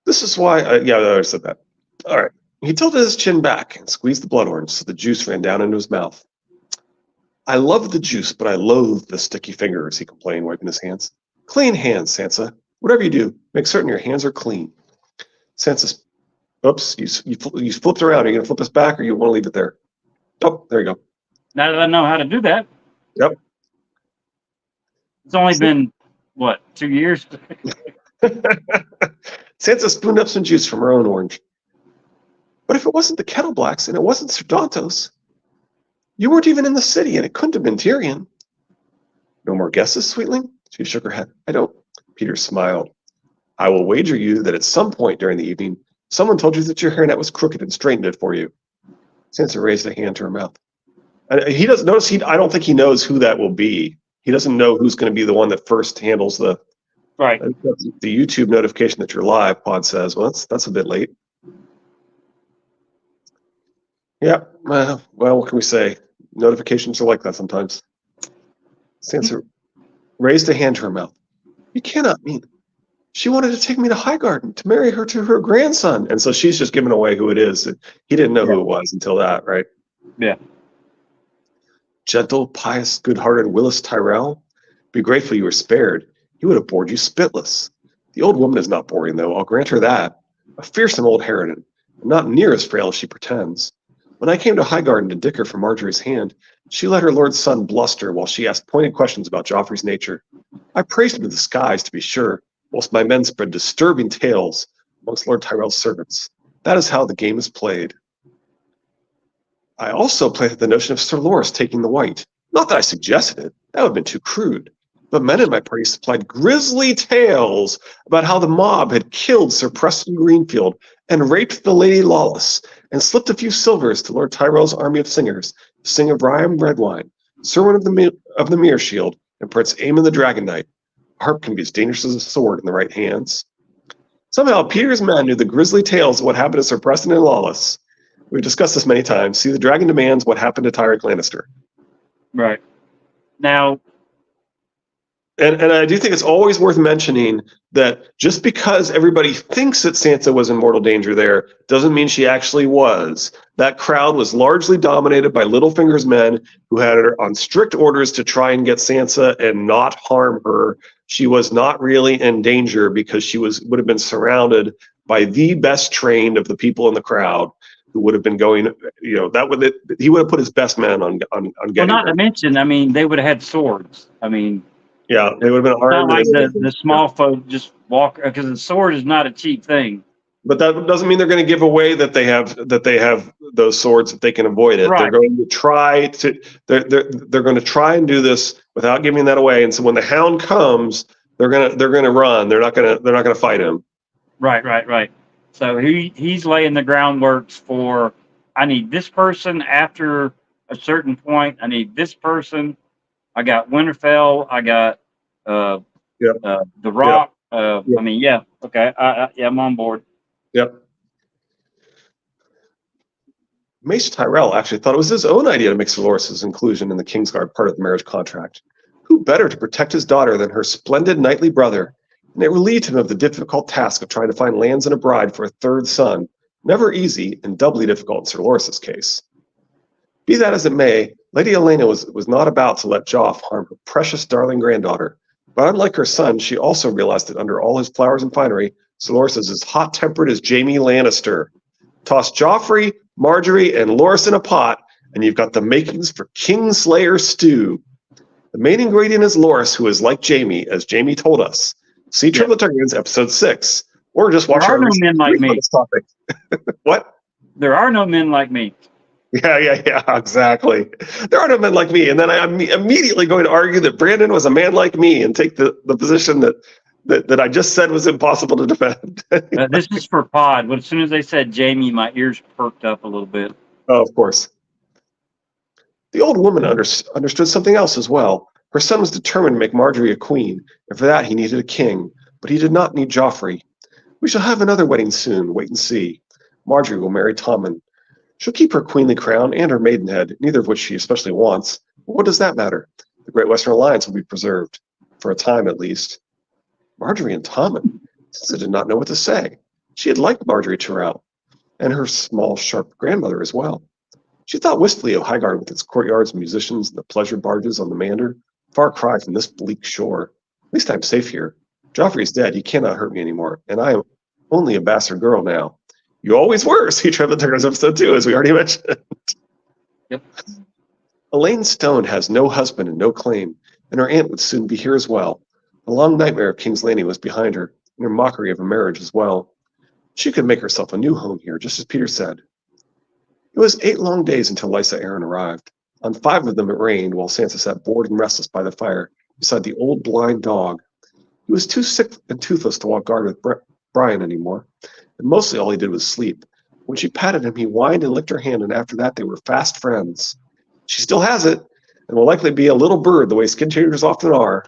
This is why, I already said that. All right. He tilted his chin back and squeezed the blood orange so the juice ran down into his mouth. I love the juice, but I loathe the sticky fingers, he complained, wiping his hands. Clean hands, Sansa. Whatever you do, make certain your hands are clean. Sansa, oops, you flipped around. Are you going to flip us back or you want to leave it there? Oh, there you go. Now that I know how to do that. Yep. It's only been, 2 years? Sansa spooned up some juice from her own orange. But if it wasn't the Kettle Blacks and it wasn't Sir Dantos, you weren't even in the city and it couldn't have been Tyrion. No more guesses, sweetling? She shook her head. I don't. Peter smiled. I will wager you that at some point during the evening, someone told you that your hairnet was crooked and straightened it for you. Sansa raised a hand to her mouth. He doesn't notice. I don't think he knows who that will be. He doesn't know who's going to be the one that first handles the YouTube notification that you're live. Pod says, well, that's a bit late. Yeah. Well, what can we say? Notifications are like that sometimes. Sansa raised a hand to her mouth. You cannot mean. She wanted to take me to Highgarden to marry her to her grandson, and so she's just giving away who it is. He didn't know who it was until that, right? Yeah. Gentle, pious, good-hearted Willis Tyrell. Be grateful you were spared. He would have bored you spitless. The old woman is not boring, though. I'll grant her that. A fearsome old harridan, and not near as frail as she pretends. When I came to Highgarden to dicker for Marjorie's hand, she let her lord's son bluster while she asked pointed questions about Joffrey's nature. I praised him to the skies, to be sure, whilst my men spread disturbing tales amongst Lord Tyrell's servants. That is how the game is played. I also played at the notion of Sir Loras taking the white. Not that I suggested it. That would have been too crude. But men in my party supplied grisly tales about how the mob had killed Sir Preston Greenfield and raped the Lady Lawless and slipped a few silvers to Lord Tyrell's army of singers to sing of Rhyme Redwine, Serwyn of the Mere Shield, and Prince Aemon the Dragon Knight. A harp can be as dangerous as a sword in the right hands. Somehow, Peter's men knew the grisly tales of what happened to Sir Preston and Lawless. We've discussed this many times. See, the Dragon Demands what happened to Tyrek Lannister. Right. Now, and I do think it's always worth mentioning that just because everybody thinks that Sansa was in mortal danger there doesn't mean she actually was. That crowd was largely dominated by Littlefinger's men who had her on strict orders to try and get Sansa and not harm her. She was not really in danger because she would have been surrounded by the best trained of the people in the crowd who would have been going, he would have put his best men on getting well, not her. to mention, I mean, they would have had swords. I mean, yeah, they would have been armed. Not like the small folk just walk, because the sword is not a cheap thing. But that doesn't mean they're going to give away that they have those swords that they can avoid it. Right. They're going to try to they're going to try and do this without giving that away. And so when the Hound comes, they're gonna run. They're not gonna fight him. Right. So he's laying the groundwork for, I need this person after a certain point. I need this person. I got Winterfell. I got The Rock. I mean, yeah. Okay. I'm on board. Yep. Mace Tyrell actually thought it was his own idea to make Sir Loras' inclusion in the Kingsguard part of the marriage contract. Who better to protect his daughter than her splendid knightly brother? And it relieved him of the difficult task of trying to find lands and a bride for a third son, never easy and doubly difficult in Sir Loras' case. Be that as it may, Lady Elena was not about to let Joff harm her precious darling granddaughter, but unlike her son, she also realized that under all his flowers and finery, Sir Loras is as hot-tempered as Jaime Lannister. Toss Joffrey, Marjorie, and Loras in a pot, and you've got the makings for Kingslayer stew. The main ingredient is Loras, who is like Jaime, as Jaime told us. See Trip of the Targaryens, episode 6, or just watch There are our no recent men like brief on me. this topic. What? There are no men like me. Yeah, exactly. There are no men like me. And then I'm immediately going to argue that Brandon was a man like me and take the position that I just said was impossible to defend. This is for pod. As soon as they said Jamie, my ears perked up a little bit. Oh, of course. The old woman understood something else as well. Her son was determined to make Marjorie a queen, and for that he needed a king, but he did not need Joffrey. We shall have another wedding soon, wait and see. Marjorie will marry Tommen. She'll keep her queenly crown and her maidenhead, neither of which she especially wants. But what does that matter? The Great Western Alliance will be preserved, for a time at least. Marjorie and Tommen? Sansa did not know what to say. She had liked Marjorie Tyrell, and her small, sharp grandmother as well. She thought wistfully of Highgarden with its courtyards and musicians and the pleasure barges on the Mander. Far cry from this bleak shore. At least I'm safe here. Joffrey's dead. He cannot hurt me anymore, and I am only a bastard girl now. You always were, see Trip of the Targaryens episode 2, as we already mentioned. Yep. Elaine Stone has no husband and no claim, and her aunt would soon be here as well. The long nightmare of King's Landing was behind her, and her mockery of a marriage as well. She could make herself a new home here, just as Peter said. It was 8 long days until Lysa Arryn arrived. On 5 of them it rained, while Sansa sat bored and restless by the fire, beside the old blind dog. He was too sick and toothless to walk guard with Brian anymore, and mostly all he did was sleep. When she patted him, he whined and licked her hand, and after that they were fast friends. She still has it, and will likely be a little bird the way skin changers often are.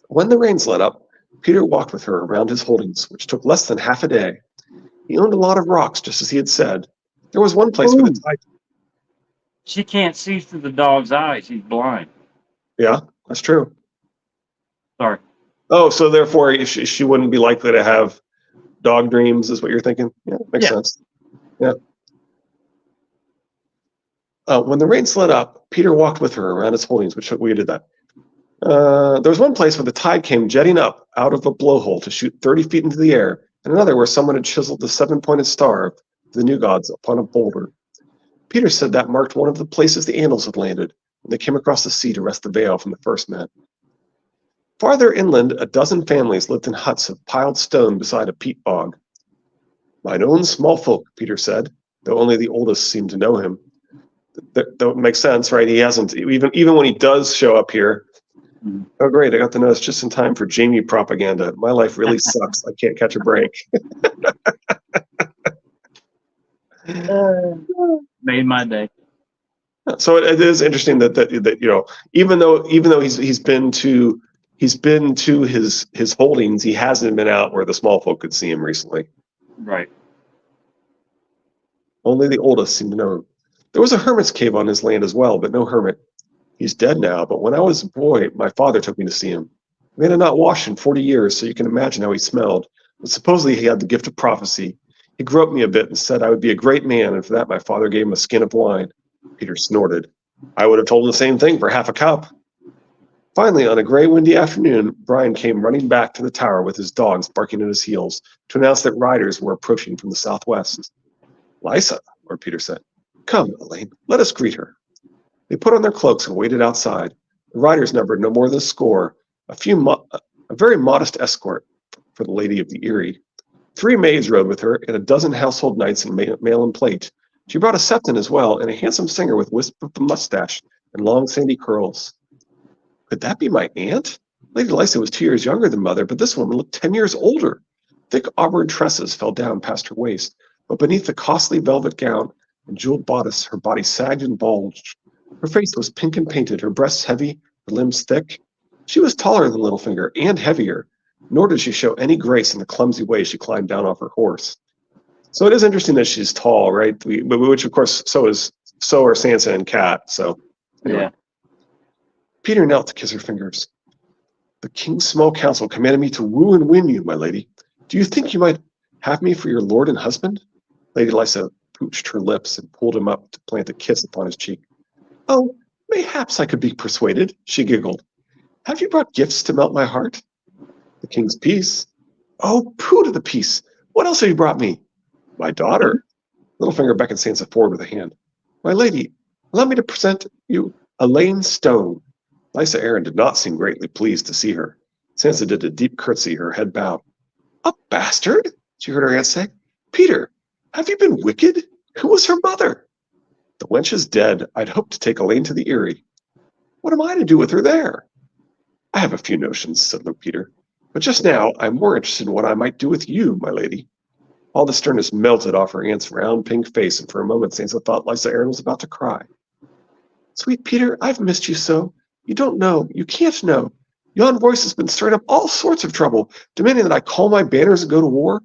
When the rains let up, Peter walked with her around his holdings, which took less than half a day. He owned a lot of rocks, just as he had said. There was one place where the tide... She can't see through the dog's eyes. He's blind. Yeah, that's true. Sorry. Oh, so therefore she wouldn't be likely to have dog dreams, is what you're thinking? Yeah, makes sense. Yeah. When the rains let up, Peter walked with her around his holdings, which we did that. There was one place where the tide came jetting up out of a blowhole to shoot 30 feet into the air, and another where someone had chiseled the 7-pointed star of the new gods upon a boulder. Peter said that marked one of the places the Andals had landed when they came across the sea to wrest the veil from the first men. Farther inland, a dozen families lived in huts of piled stone beside a peat bog. Mine own small folk, Peter said, though only the oldest seemed to know him. That makes sense, right? He hasn't, even when he does show up here. Oh, great, I got the notice just in time for Jaime propaganda. My life really sucks. I can't catch a break. Made my day. So it is interesting that you know, even though he's been to his holdings, he hasn't been out where the small folk could see him recently. Right. Only the oldest seemed to know him. There was a hermit's cave on his land as well, but no hermit. He's dead now, but when I was a boy, my father took me to see him. We had not washed in 40 years, so you can imagine how he smelled. But supposedly he had the gift of prophecy. He groped me a bit and said I would be a great man, and for that my father gave him a skin of wine. Peter snorted. I would have told him the same thing for half a cup. Finally, on a gray, windy afternoon, Brian came running back to the tower with his dogs barking at his heels to announce that riders were approaching from the southwest. Lysa, Lord Peter said. Come, Elaine, let us greet her. They put on their cloaks and waited outside. The riders numbered no more than a score, a very modest escort for the Lady of the Eyrie. 3 maids rode with her, and a dozen household knights in mail and plate. She brought a septon as well, and a handsome singer with wisp of the mustache and long sandy curls. Could that be my aunt? Lady Lysa was 2 years younger than Mother, but this woman looked 10 years older. Thick auburn tresses fell down past her waist, but beneath the costly velvet gown and jeweled bodice, her body sagged and bulged. Her face was pink and painted, her breasts heavy, her limbs thick. She was taller than Littlefinger and heavier, nor did she show any grace in the clumsy way she climbed down off her horse. So it is interesting that she's tall, right? Which of course so are Sansa and Cat. So anyway. Yeah. Peter knelt to kiss her fingers. The King's small council commanded me to woo and win you, my lady. Do you think you might have me for your lord and husband? Lady Lysa pooched her lips and pulled him up to plant a kiss upon his cheek. "Oh, mayhaps I could be persuaded," she giggled. "Have you brought gifts to melt my heart?" "The king's peace." "Oh, pooh to the peace! What else have you brought me?" "My daughter." Littlefinger beckoned Sansa forward with a hand. "My lady, allow me to present you Elaine Stone." Lysa Arryn did not seem greatly pleased to see her. Sansa did a deep curtsy, her head bowed. "A bastard?" she heard her aunt say. "Peter, have you been wicked? Who was her mother?" "The wench is dead. I'd hoped to take Elaine to the Eyrie." "What am I to do with her there?" "I have a few notions," said Lord Peter. "But just now I'm more interested in what I might do with you, my lady." All the sternness melted off her aunt's round pink face, and for a moment Sansa thought Lysa Arryn was about to cry. "Sweet Peter, I've missed you so. You don't know. You can't know. Yon voice has been stirring up all sorts of trouble, demanding that I call my banners and go to war.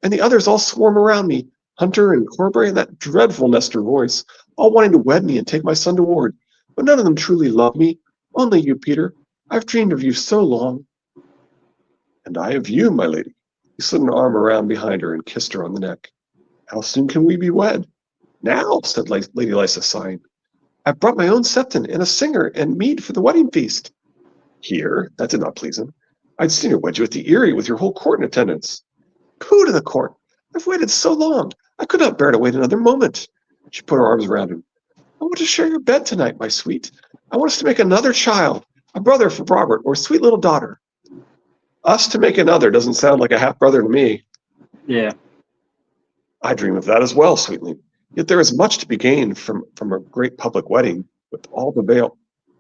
And the others all swarm around me, Hunter and Corbray and that dreadful Nestor voice, all wanting to wed me and take my son to ward. But none of them truly love me. Only you, Peter. I've dreamed of you so long." "And I of you, my lady." He slid an arm around behind her and kissed her on the neck. "How soon can we be wed?" "Now," said Lady Lysa, sighing. "I've brought my own septon and a singer and mead for the wedding feast." "Here?" That did not please him. "I'd sooner wed you at the Eyrie with your whole court in attendance." "Pooh to the court! I've waited so long. I could not bear to wait another moment." She put her arms around him. "I want to share your bed tonight, my sweet. I want us to make another child, a brother for Robert or a sweet little daughter." "Us to make another doesn't sound like a half-brother to me." Yeah. "I dream of that as well, sweetling. Yet there is much to be gained from a great public wedding, with all the veil."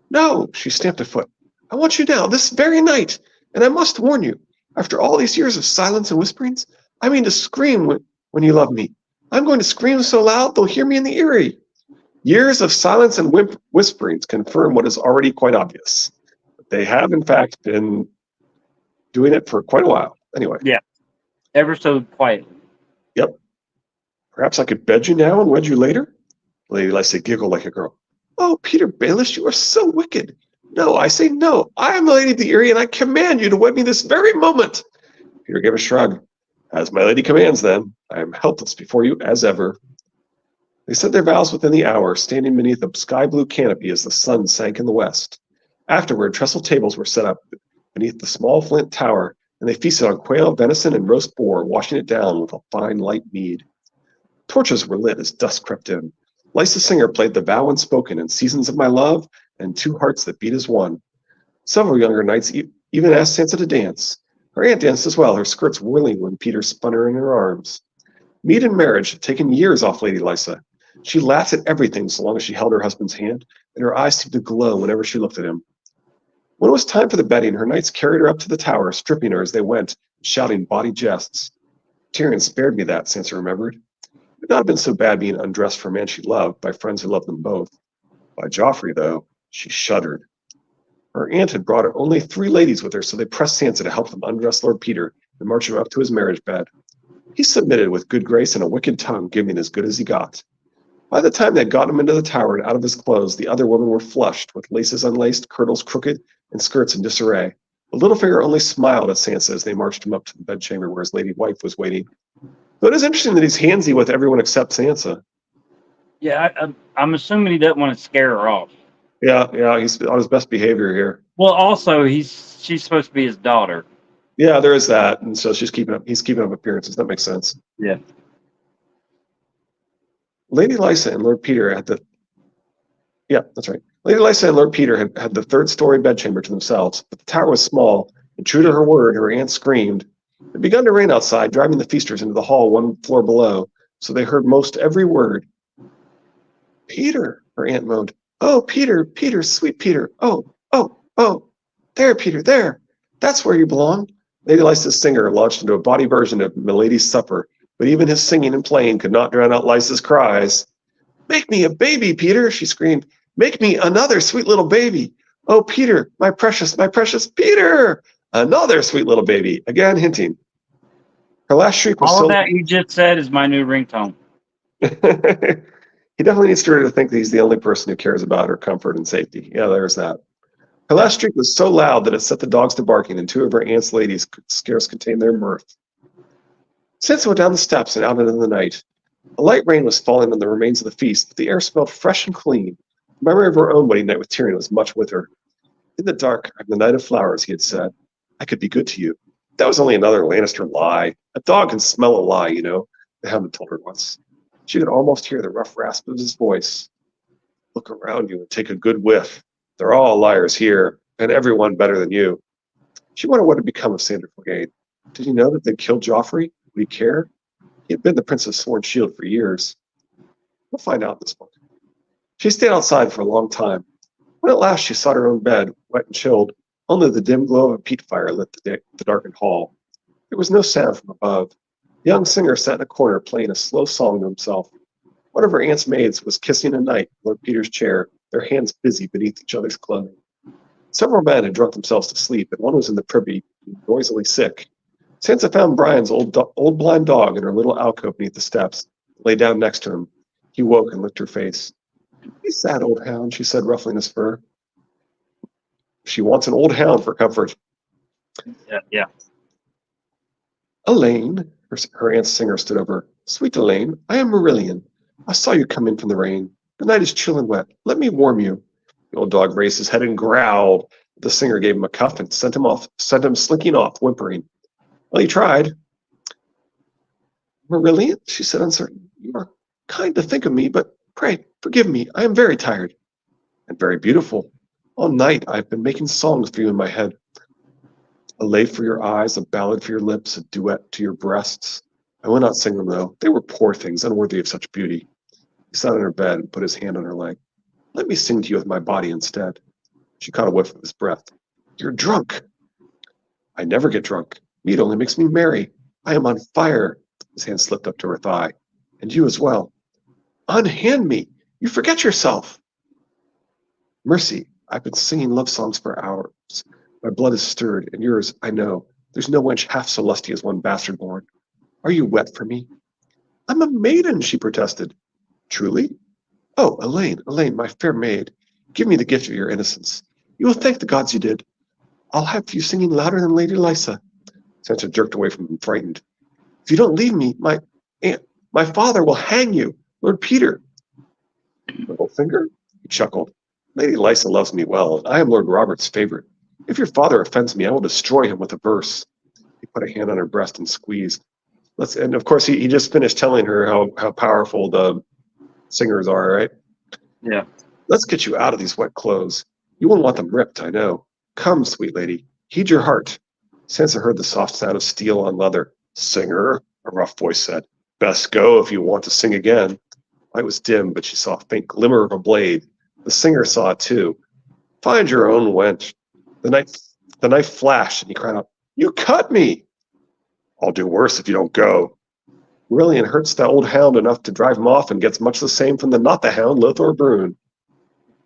"No," she stamped a foot. "I want you now, this very night, and I must warn you, after all these years of silence and whisperings, I mean to scream when you love me. I'm going to scream so loud they'll hear me in the Eyrie." Years of silence and whisperings confirm what is already quite obvious. They have, in fact, been doing it for quite a while. Anyway. Yeah. Ever so quietly. "Yep. Perhaps I could bed you now and wed you later?" Lady Lysa giggled like a girl. "Oh, Peter Baelish, you are so wicked. No, I say no. I am the lady of the Eyrie, and I command you to wed me this very moment." Peter gave a shrug. "As my lady commands, then. I am helpless before you as ever." They said their vows within the hour, standing beneath a sky-blue canopy as the sun sank in the west. Afterward, trestle tables were set up beneath the small flint tower, and they feasted on quail, venison, and roast boar, washing it down with a fine light mead. Torches were lit as dusk crept in. Lysa Singer played the vow unspoken and Seasons of My Love and Two Hearts That Beat as One. Several younger knights even asked Sansa to dance. Her aunt danced as well, her skirts whirling when Peter spun her in her arms. Mead and marriage had taken years off Lady Lysa. She laughed at everything so long as she held her husband's hand, and her eyes seemed to glow whenever she looked at him. When it was time for the bedding, her knights carried her up to the tower, stripping her as they went, shouting bawdy jests. Tyrion spared me that, Sansa remembered. It would not have been so bad being undressed for a man she loved by friends who loved them both. By Joffrey, though, she shuddered. Her aunt had brought only 3 ladies with her, so they pressed Sansa to help them undress Lord Peter and march him up to his marriage bed. He submitted with good grace and a wicked tongue, giving as good as he got. By the time they had gotten him into the tower and out of his clothes, the other women were flushed, with laces unlaced, kirtles crooked, and skirts in disarray. But Littlefinger only smiled at Sansa as they marched him up to the bedchamber where his lady wife was waiting. So it is interesting that he's handsy with everyone except Sansa. Yeah, I'm assuming he doesn't want to scare her off. Yeah, he's on his best behavior here. Well, also she's supposed to be his daughter. Yeah, there is that, and so he's keeping up appearances. That makes sense. Yeah. Lady Lysa and Lord Peter had the Lady Lysa and Lord Peter had the third-story bedchamber to themselves, but the tower was small, and true to her word, her aunt screamed. It had begun to rain outside, driving the feasters into the hall 1 floor below, so they heard most every word. "Peter," her aunt moaned. "Oh, Peter, Peter, sweet Peter. Oh, oh, oh. There, Peter, there. That's where you belong." Lady Lysa's singer launched into a bawdy version of Milady's Supper, but even his singing and playing could not drown out Lysa's cries. "Make me a baby, Peter," she screamed. "Make me another sweet little baby. Oh, Peter, my precious Peter. Another sweet little baby," again hinting. Her last shriek was All so... of that you just said is my new ringtone. He definitely needs to think that he's the only person who cares about her comfort and safety. Yeah, there's that. Her last shriek was so loud that it set the dogs to barking, and 2 of her aunt's ladies could scarce contain their mirth. Sansa went down the steps and out into the night. A light rain was falling on the remains of the feast, but the air smelled fresh and clean. The memory of her own wedding night with Tyrion was much with her. In the dark, on the night of flowers, he had said, I could be good to you. That was only another Lannister lie. A dog can smell a lie, you know, the hound had told her once. She could almost hear the rough rasp of his voice. Look around you and take a good whiff. They're all liars here, and everyone better than you. She wondered what had become of Sandor Clegane. Did he know that they'd killed Joffrey? Would he care? He had been the Prince's sworn shield for years. We'll find out in this book. She stayed outside for a long time. When at last she sought her own bed, wet and chilled, only the dim glow of a peat fire lit the darkened hall. There was no sound from above. The young singer sat in a corner playing a slow song to himself. One of her aunt's maids was kissing a knight in Lord Peter's chair, their hands busy beneath each other's clothing. Several men had drunk themselves to sleep, and one was in the privy, noisily sick. Sansa found Brian's old blind dog in her little alcove beneath the steps, lay down next to him. He woke and licked her face. He's sad old hound, she said, ruffling his fur. She wants an old hound for comfort. Yeah. Elaine, her aunt's singer stood over. Sweet Elaine, I am Marillion. I saw you come in from the rain. The night is chill and wet. Let me warm you. The old dog raised his head and growled. The singer gave him a cuff and sent him slinking off, whimpering. Well, he tried. Marillion, she said uncertain. You are kind to think of me, but pray, forgive me. I am very tired. And very beautiful. All night I have been making songs for you in my head. A lay for your eyes, a ballad for your lips, a duet to your breasts. I will not sing them, though. They were poor things, unworthy of such beauty. He sat on her bed and put his hand on her leg. Let me sing to you with my body instead. She caught a whiff of his breath. You're drunk. I never get drunk. Meat only makes me merry. I am on fire. His hand slipped up to her thigh. And you as well. Unhand me. You forget yourself. Mercy, I've been singing love songs for hours. My blood is stirred, and yours, I know. There's no wench half so lusty as one bastard born. Are you wet for me? I'm a maiden, she protested. Truly? Oh, Elaine, my fair maid, give me the gift of your innocence. You will thank the gods you did. I'll have you singing louder than Lady Lysa. Sansa jerked away from him, frightened. If you don't leave me, my father will hang you, Lord Peter. Littlefinger? He chuckled. Lady Lysa loves me well, and I am Lord Robert's favorite. If your father offends me, I will destroy him with a verse. He put a hand on her breast and squeezed. And of course, he just finished telling her how powerful the singers are, right? Yeah. Let's get you out of these wet clothes. You won't want them ripped, I know. Come, sweet lady, heed your heart. Sansa heard the soft sound of steel on leather. Singer, a rough voice said. Best go if you want to sing again. Light was dim, but she saw a faint glimmer of a blade. The singer saw it too. Find your own wench. The knife flashed, and he cried out, You cut me! I'll do worse if you don't go. Aurelian hurts that old hound enough to drive him off and gets much the same from the not the hound, Lothar Brune.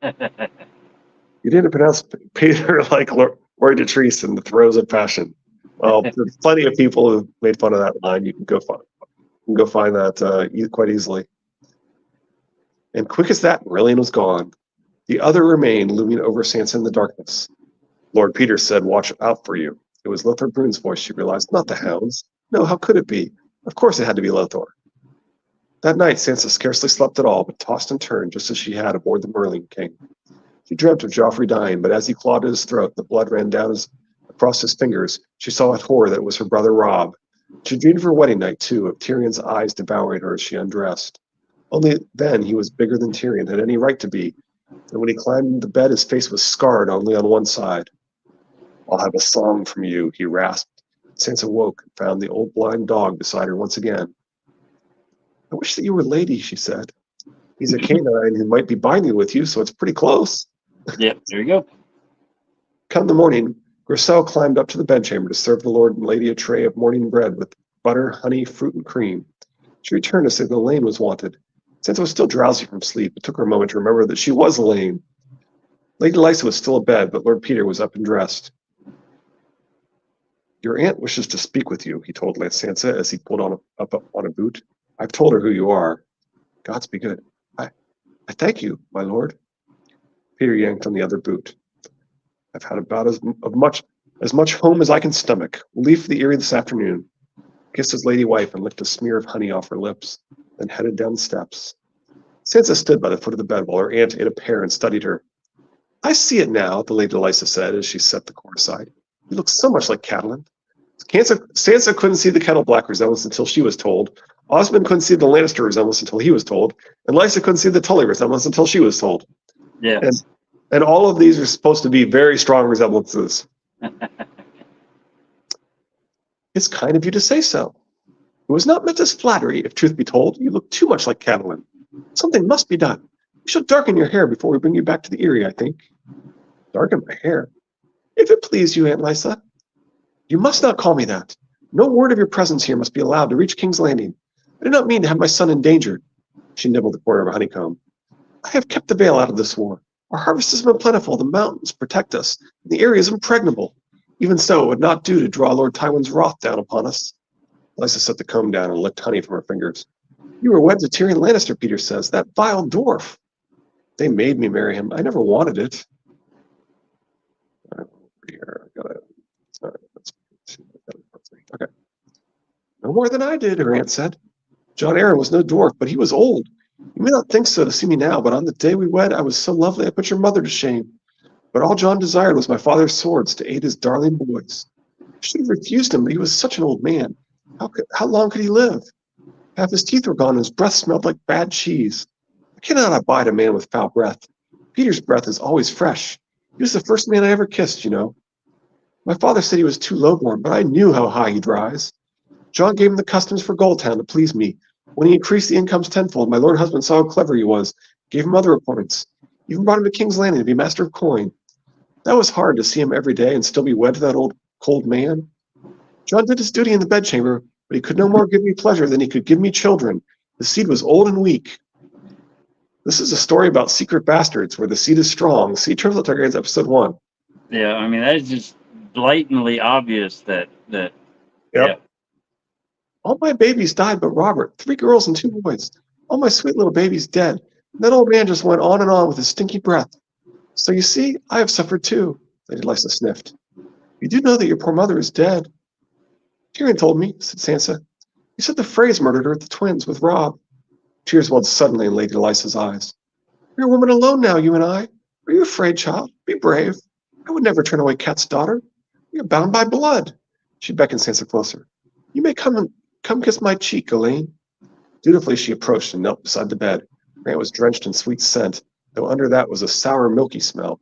You didn't pronounce Peter like Roy Dotrice in the throes of passion. Well, there's plenty of people who made fun of that line. You can go find that quite easily. And quick as that, Aurelian was gone. The other remained looming over Sansa in the darkness. Lord Peter said, watch out for you. It was Lothar Brune's voice, she realized, not the hound's. No, how could it be? Of course it had to be Lothar. That night, Sansa scarcely slept at all, but tossed and turned just as she had aboard the Merling King. She dreamt of Joffrey dying, but as he clawed at his throat, the blood ran down across his fingers. She saw with horror that it was her brother Robb. She dreamed of her wedding night, too, of Tyrion's eyes devouring her as she undressed. Only then he was bigger than Tyrion had any right to be, and when he climbed into bed, his face was scarred only on one side. I'll have a song from you, he rasped. Sansa woke and found the old blind dog beside her once again. I wish that you were lady, she said. He's a canine who might be binding with you, so it's pretty close. Yep, there you go. Come the morning, Griselle climbed up to the bedchamber to serve the lord and lady a tray of morning bread with butter, honey, fruit, and cream. She returned to say that Elaine was wanted. Sansa was still drowsy from sleep. It took her a moment to remember that she was Elaine. Lady Lysa was still abed, but Lord Peter was up and dressed. Your aunt wishes to speak with you, he told Sansa as he pulled up on a boot. I've told her who you are. Gods be good. I thank you, my lord. Peter yanked on the other boot. I've had about as much home as I can stomach. We'll leave for the Eyrie this afternoon. Kissed his lady wife and licked a smear of honey off her lips. and headed down the steps. Sansa stood by the foot of the bed while her aunt ate a pear and studied her. I see it now, the Lady Lysa said as she set the cord aside. You look so much like Catelyn. Sansa couldn't see the kettle black resemblance until she was told. Osmond couldn't see the Lannister resemblance until he was told. And Lysa couldn't see the Tully resemblance until she was told. Yes. And all of these are supposed to be very strong resemblances. It's kind of you to say so. It was not meant as flattery, if truth be told. You look too much like Catelyn. Something must be done. We shall darken your hair before we bring you back to the Eyrie, I think. Darken my hair? If it please you, Aunt Lysa. You must not call me that. No word of your presence here must be allowed to reach King's Landing. I do not mean to have my son endangered. She nibbled the corner of a honeycomb. I have kept the veil out of this war. Our harvest has been plentiful, the mountains protect us, and the area is impregnable. Even so, it would not do to draw Lord Tywin's wrath down upon us. Lysa set the comb down and licked honey from her fingers. You were wed to Tyrion Lannister, Peter says, that vile dwarf. They made me marry him. I never wanted it. Okay. No more than I did, her aunt said. John Arryn was no dwarf, but he was old. You may not think so to see me now, but on the day we wed, I was so lovely I put your mother to shame. But all John desired was my father's swords to aid his darling boys. I should have refused him, but he was such an old man. How long could he live? Half his teeth were gone and his breath smelled like bad cheese. I cannot abide a man with foul breath. Peter's breath is always fresh. He was the first man I ever kissed, you know. My father said he was too lowborn, but I knew how high he'd rise. John gave him the customs for Goldtown to please me. When he increased the incomes tenfold, my lord husband saw how clever he was, gave him other appointments, even brought him to King's Landing to be master of coin. That was hard to see him every day and still be wed to that old, cold man. John did his duty in the bedchamber, but he could no more give me pleasure than he could give me children. The seed was old and weak. This is a story about secret bastards where the seed is strong. See Turtles Targaryens episode 1. Yeah, I mean, that is just blatantly obvious that Yep. yeah. All my babies died but Robert, 3 girls and 2 boys. All my sweet little babies dead. And that old man just went on and on with his stinky breath. So you see, I have suffered too, Lady Lysa sniffed. You do know that your poor mother is dead. Tyrion told me, said Sansa. He said the Freys murdered her at the Twins with Robb. Tears welled suddenly in Lady Lysa's eyes. We're a woman alone now, you and I. Are you afraid, child? Be brave. I would never turn away Cat's daughter. We are bound by blood. She beckoned Sansa closer. You may come kiss my cheek, Elaine. Dutifully she approached and knelt beside the bed. Her hand was drenched in sweet scent, though under that was a sour, milky smell.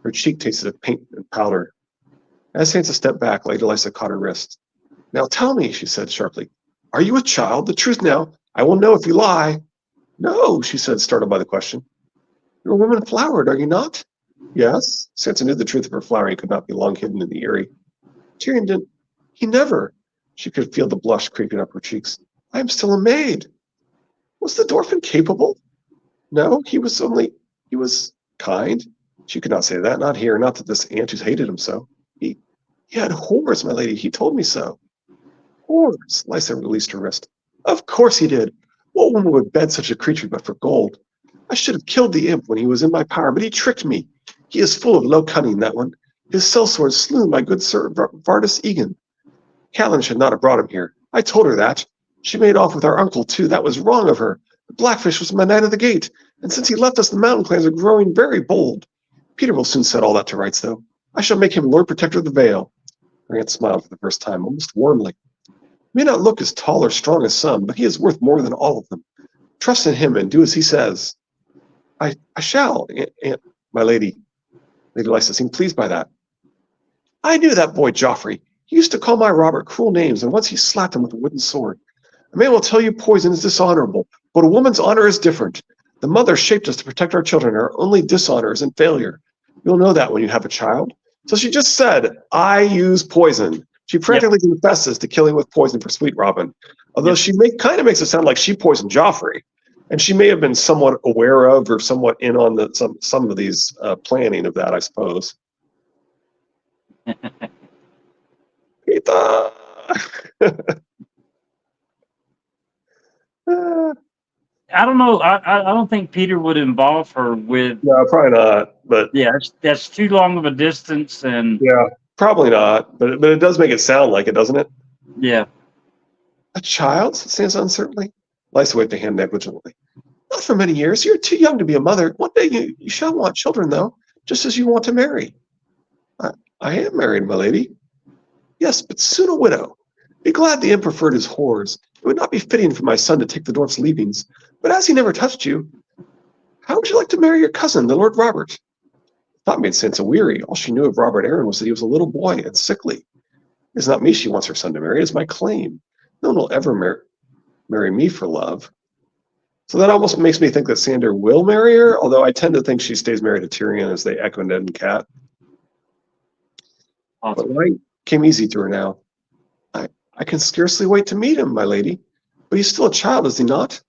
Her cheek tasted of paint and powder. As Sansa stepped back, Lady Lysa caught her wrist. Now tell me, she said sharply, are you a child? The truth now. I will know if you lie. No, she said, startled by the question. You're a woman flowered, are you not? Yes. Sansa knew the truth of her flowering could not be long hidden in the Eyrie. Tyrion didn't. He never. She could feel the blush creeping up her cheeks. I am still a maid. Was the dwarf incapable? No, he was kind. She could not say that, not here, not to this aunt who hated him so. He had whores, my lady. He told me so. Whores? Lysa released her wrist. Of course he did. What woman would bed such a creature but for gold? I should have killed the imp when he was in my power, but he tricked me. He is full of low cunning, that one. His sellsword slew my good Sir Vardis Egan. Catelyn should not have brought him here. I told her that. She made off with our uncle, too. That was wrong of her. The Blackfish was my knight of the gate, and since he left us, the mountain clans are growing very bold. Peter will soon set all that to rights, though. I shall make him Lord Protector of the Vale. Her aunt smiled for the first time, almost warmly. He may not look as tall or strong as some, but he is worth more than all of them. Trust in him and do as he says. I shall, Aunt, my lady. Lady Lysa seemed pleased by that. I knew that boy Joffrey. He used to call my Robert cruel names, and once he slapped him with a wooden sword. A man will tell you poison is dishonorable, but a woman's honor is different. The mother shaped us to protect our children. Our only dishonor is in failure. You'll know that when you have a child. So she just said, I use poison. She practically confesses to killing with poison for Sweet Robin, although she kind of makes it sound like she poisoned Joffrey, and she may have been somewhat aware of or somewhat in on some of these planning of that, I suppose. Peter! I don't know. I don't think Peter would involve her with. No, probably not. But yeah, that's too long of a distance, and yeah, probably not. But it does make it sound like it, doesn't it? Yeah. A child? Says uncertainly. Lysa waved a hand negligently. Not for many years. You're too young to be a mother. One day you shall want children, though, just as you want to marry. I am married, my lady. Yes, but soon a widow. Be glad the emperor preferred his whores. It would not be fitting for my son to take the dwarf's leavings. But as he never touched you, how would you like to marry your cousin, the Lord Robert? Thought made Sansa weary. All she knew of Robert Arryn was that he was a little boy and sickly. It's not me she wants her son to marry. It's my claim. No one will ever marry me for love. So that almost makes me think that Sandor will marry her, although I tend to think she stays married to Tyrion as they echo Ned and Cat. Awesome. But light came easy to her now. I can scarcely wait to meet him, my lady. But he's still a child, is he not?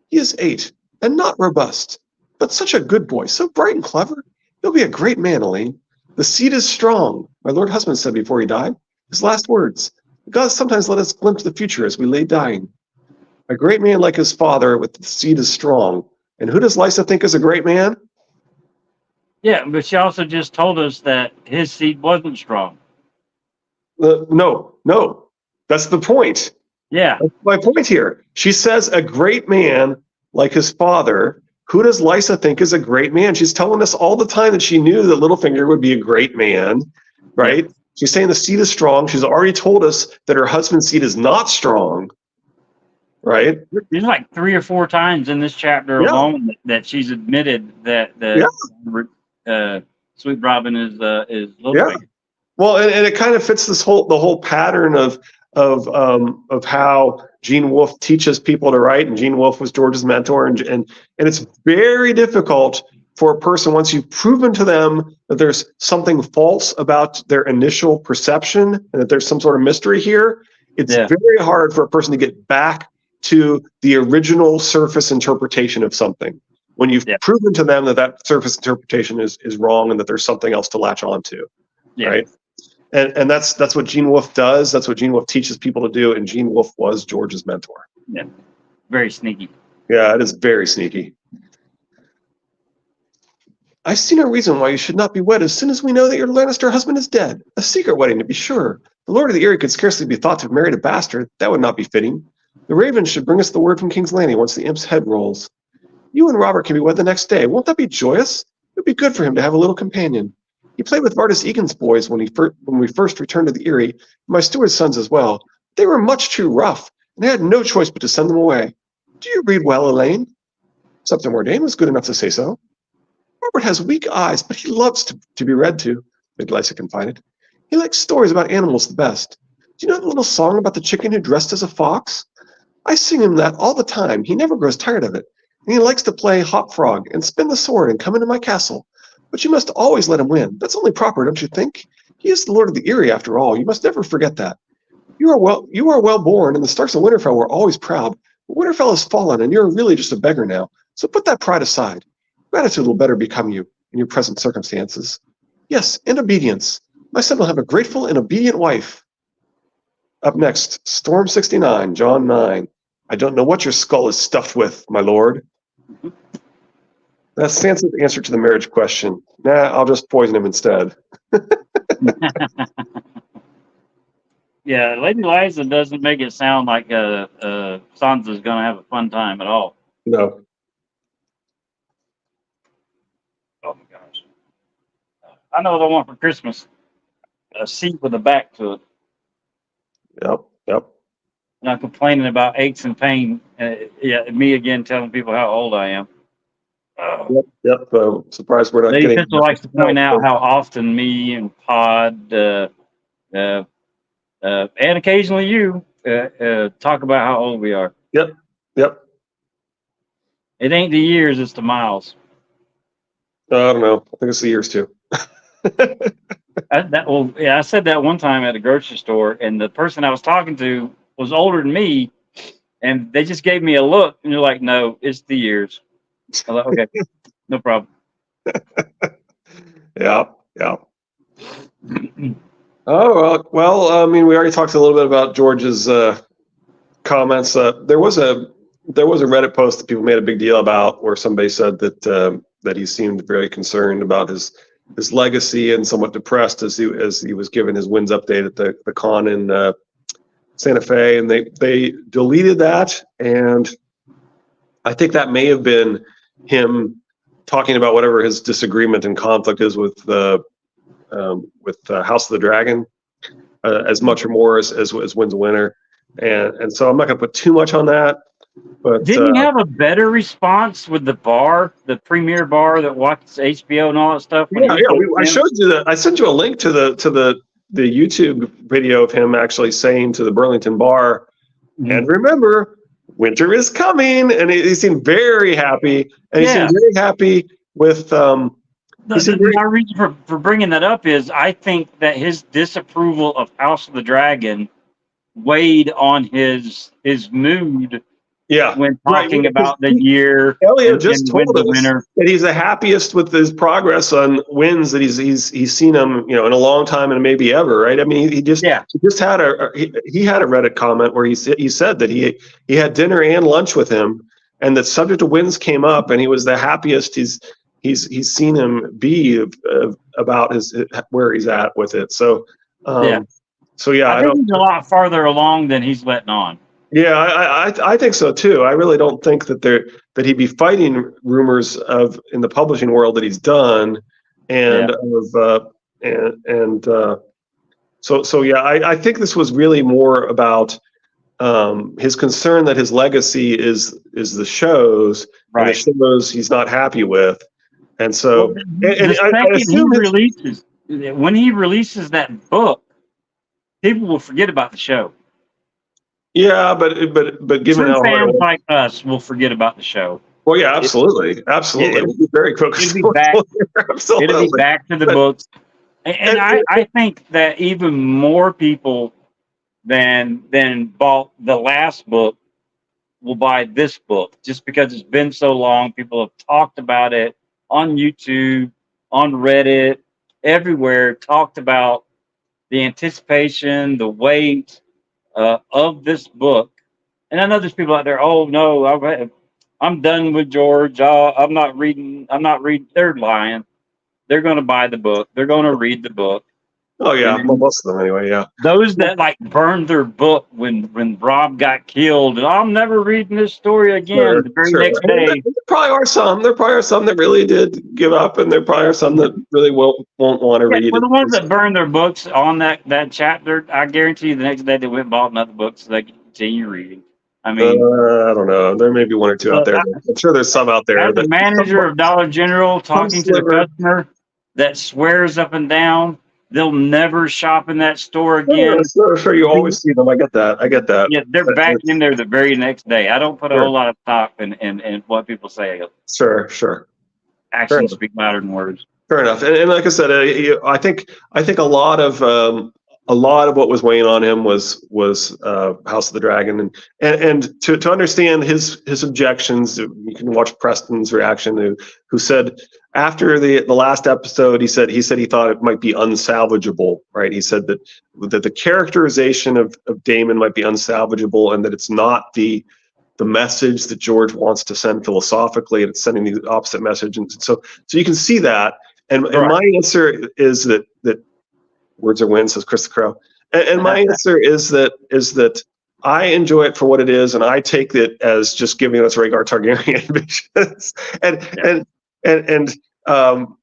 He is 8, and not robust, but such a good boy, so bright and clever. He'll be a great man, Elaine. The seed is strong, my lord husband said before he died. His last words. The gods sometimes let us glimpse the future as we lay dying. A great man like his father with the seed is strong. And who does Lysa think is a great man? Yeah, but she also just told us that his seed wasn't strong. No. That's the point. Yeah. That's my point here. She says a great man like his father. Who does Lysa think is a great man? She's telling us all the time that she knew that Littlefinger would be a great man, right? Yeah. She's saying the seed is strong. She's already told us that her husband's seed is not strong, right? There's like 3 or 4 times in this chapter alone that she's admitted that Sweet Robin is Littlefinger. Yeah. Well, and it kind of fits the whole pattern of how Gene Wolfe teaches people to write, and Gene Wolfe was George's mentor, and it's very difficult for a person, once you've proven to them that there's something false about their initial perception and that there's some sort of mystery here, it's very hard for a person to get back to the original surface interpretation of something when you've proven to them that surface interpretation is wrong and that there's something else to latch onto, right? And that's what Gene Wolfe does. That's what Gene Wolfe teaches people to do. And Gene Wolfe was George's mentor. Yeah, very sneaky. Yeah, it is very sneaky. I see no reason why you should not be wed as soon as we know that your Lannister husband is dead. A secret wedding, to be sure. The Lord of the Eyrie could scarcely be thought to have married a bastard. That would not be fitting. The Ravens should bring us the word from King's Landing once the imp's head rolls. You and Robert can be wed the next day. Won't that be joyous? It would be good for him to have a little companion. He played with Vardis Egan's boys when we first returned to the Eyrie, and my steward's sons as well. They were much too rough, and I had no choice but to send them away. Do you read well, Elaine? Septim Ordain was good enough to say so. Robert has weak eyes, but he loves to be read to, Lady Lysa confided. He likes stories about animals the best. Do you know the little song about the chicken who dressed as a fox? I sing him that all the time. He never grows tired of it. And he likes to play hop frog and spin the sword and come into my castle. But you must always let him win. That's only proper, don't you think? He is the Lord of the Eyrie, after all. You must never forget that. You are well born, and the Starks of Winterfell were always proud. But Winterfell has fallen, and you're really just a beggar now. So put that pride aside. Gratitude will better become you in your present circumstances. Yes, and obedience. My son will have a grateful and obedient wife. Up next, Storm 69, John 9. I don't know what your skull is stuffed with, my lord. That's Sansa's answer to the marriage question. Nah, I'll just poison him instead. Yeah, Lady Lysa doesn't make it sound like Sansa's going to have a fun time at all. No. Oh my gosh. I know what I want for Christmas. A seat with a back to it. Yep. Not complaining about aches and pain. Me again telling people how old I am. Yep. Surprised we're not Lady getting. Pencil likes to point out how often me and Pod and occasionally you talk about how old we are. Yep. It ain't the years, it's the miles. I don't know. I think it's the years too. I said that one time at a grocery store, and the person I was talking to was older than me, and they just gave me a look, and they're like, "No, it's the years." I'm like, "Okay, no problem." Yeah. Oh well. I mean, we already talked a little bit about George's comments. There was a Reddit post that people made a big deal about, where somebody said that he seemed very concerned about his legacy and somewhat depressed as he was given his wins update at the con in Santa Fe, and they deleted that, and I think that may have been him talking about whatever his disagreement and conflict is with House of the Dragon, as much or more as wins a winner, and so I'm not going to put too much on that. But didn't he have a better response with the premier bar that watches HBO and all that stuff? I showed you that. I sent you a link to the YouTube video of him actually saying to the Burlington bar, and remember, winter is coming, and he seemed very happy, and he seemed very happy with. My reason for bringing that up is I think that his disapproval of House of the Dragon weighed on his mood. Yeah, when talking about the year, Elliot just told us that he's the happiest with his progress on wins that he's seen him, in a long time and maybe ever, right? I mean, he just had he had a Reddit comment where he said that he had dinner and lunch with him, and the subject of wins came up, and he was the happiest he's seen him be about where he's at with it. So I think he's a lot farther along than he's letting on. Yeah, I think so too. I really don't think that he'd be fighting rumors in the publishing world that he's done, I think this was really more about his concern that his legacy is the shows, and the shows he's not happy with, and so when he releases that book, people will forget about the show. Yeah, but given true fans like us will forget about the show. Well, yeah, absolutely. We'll be very focused. It'll be back to the books, and I think that even more people than bought the last book will buy this book, just because it's been so long. People have talked about it on YouTube, on Reddit, everywhere. Talked about the anticipation, the wait. Of this book, and I know there's people out there. Oh no, I'm done with George. I'm not reading. They're lying. They're going to buy the book. They're going to read the book. Oh yeah, most of them anyway. Yeah. Those that burned their book when Rob got killed, and I'm never reading this story again. The very next day. There probably are some. There probably are some that really did give up, and there probably are some that really won't want to read. For the ones that burned their books on that chapter, I guarantee you the next day they went and bought another book so they could continue reading. I mean, I don't know. There may be one or two out there. I'm sure there's some out there. As the manager of Dollar General talking to the customer that swears up and down they'll never shop in that store again. Sure, you always see them. I get that. Yeah, they're back in there the very next day. I don't put a whole lot of stock in what people say. Sure. Actions speak louder than words. Fair enough. And like I said, I think a lot of what was weighing on him was House of the Dragon, and to understand his objections, you can watch Preston's reaction, who said after the last episode, he said he thought it might be unsalvageable, right? He said that the characterization of Daemon might be unsalvageable, and that it's not the message that George wants to send philosophically, and it's sending the opposite message, and so you can see that. And my answer is that words are wind, says Chris the Crow. And my answer is that I enjoy it for what it is, and I take it as just giving us Rhaegar Targaryen visions.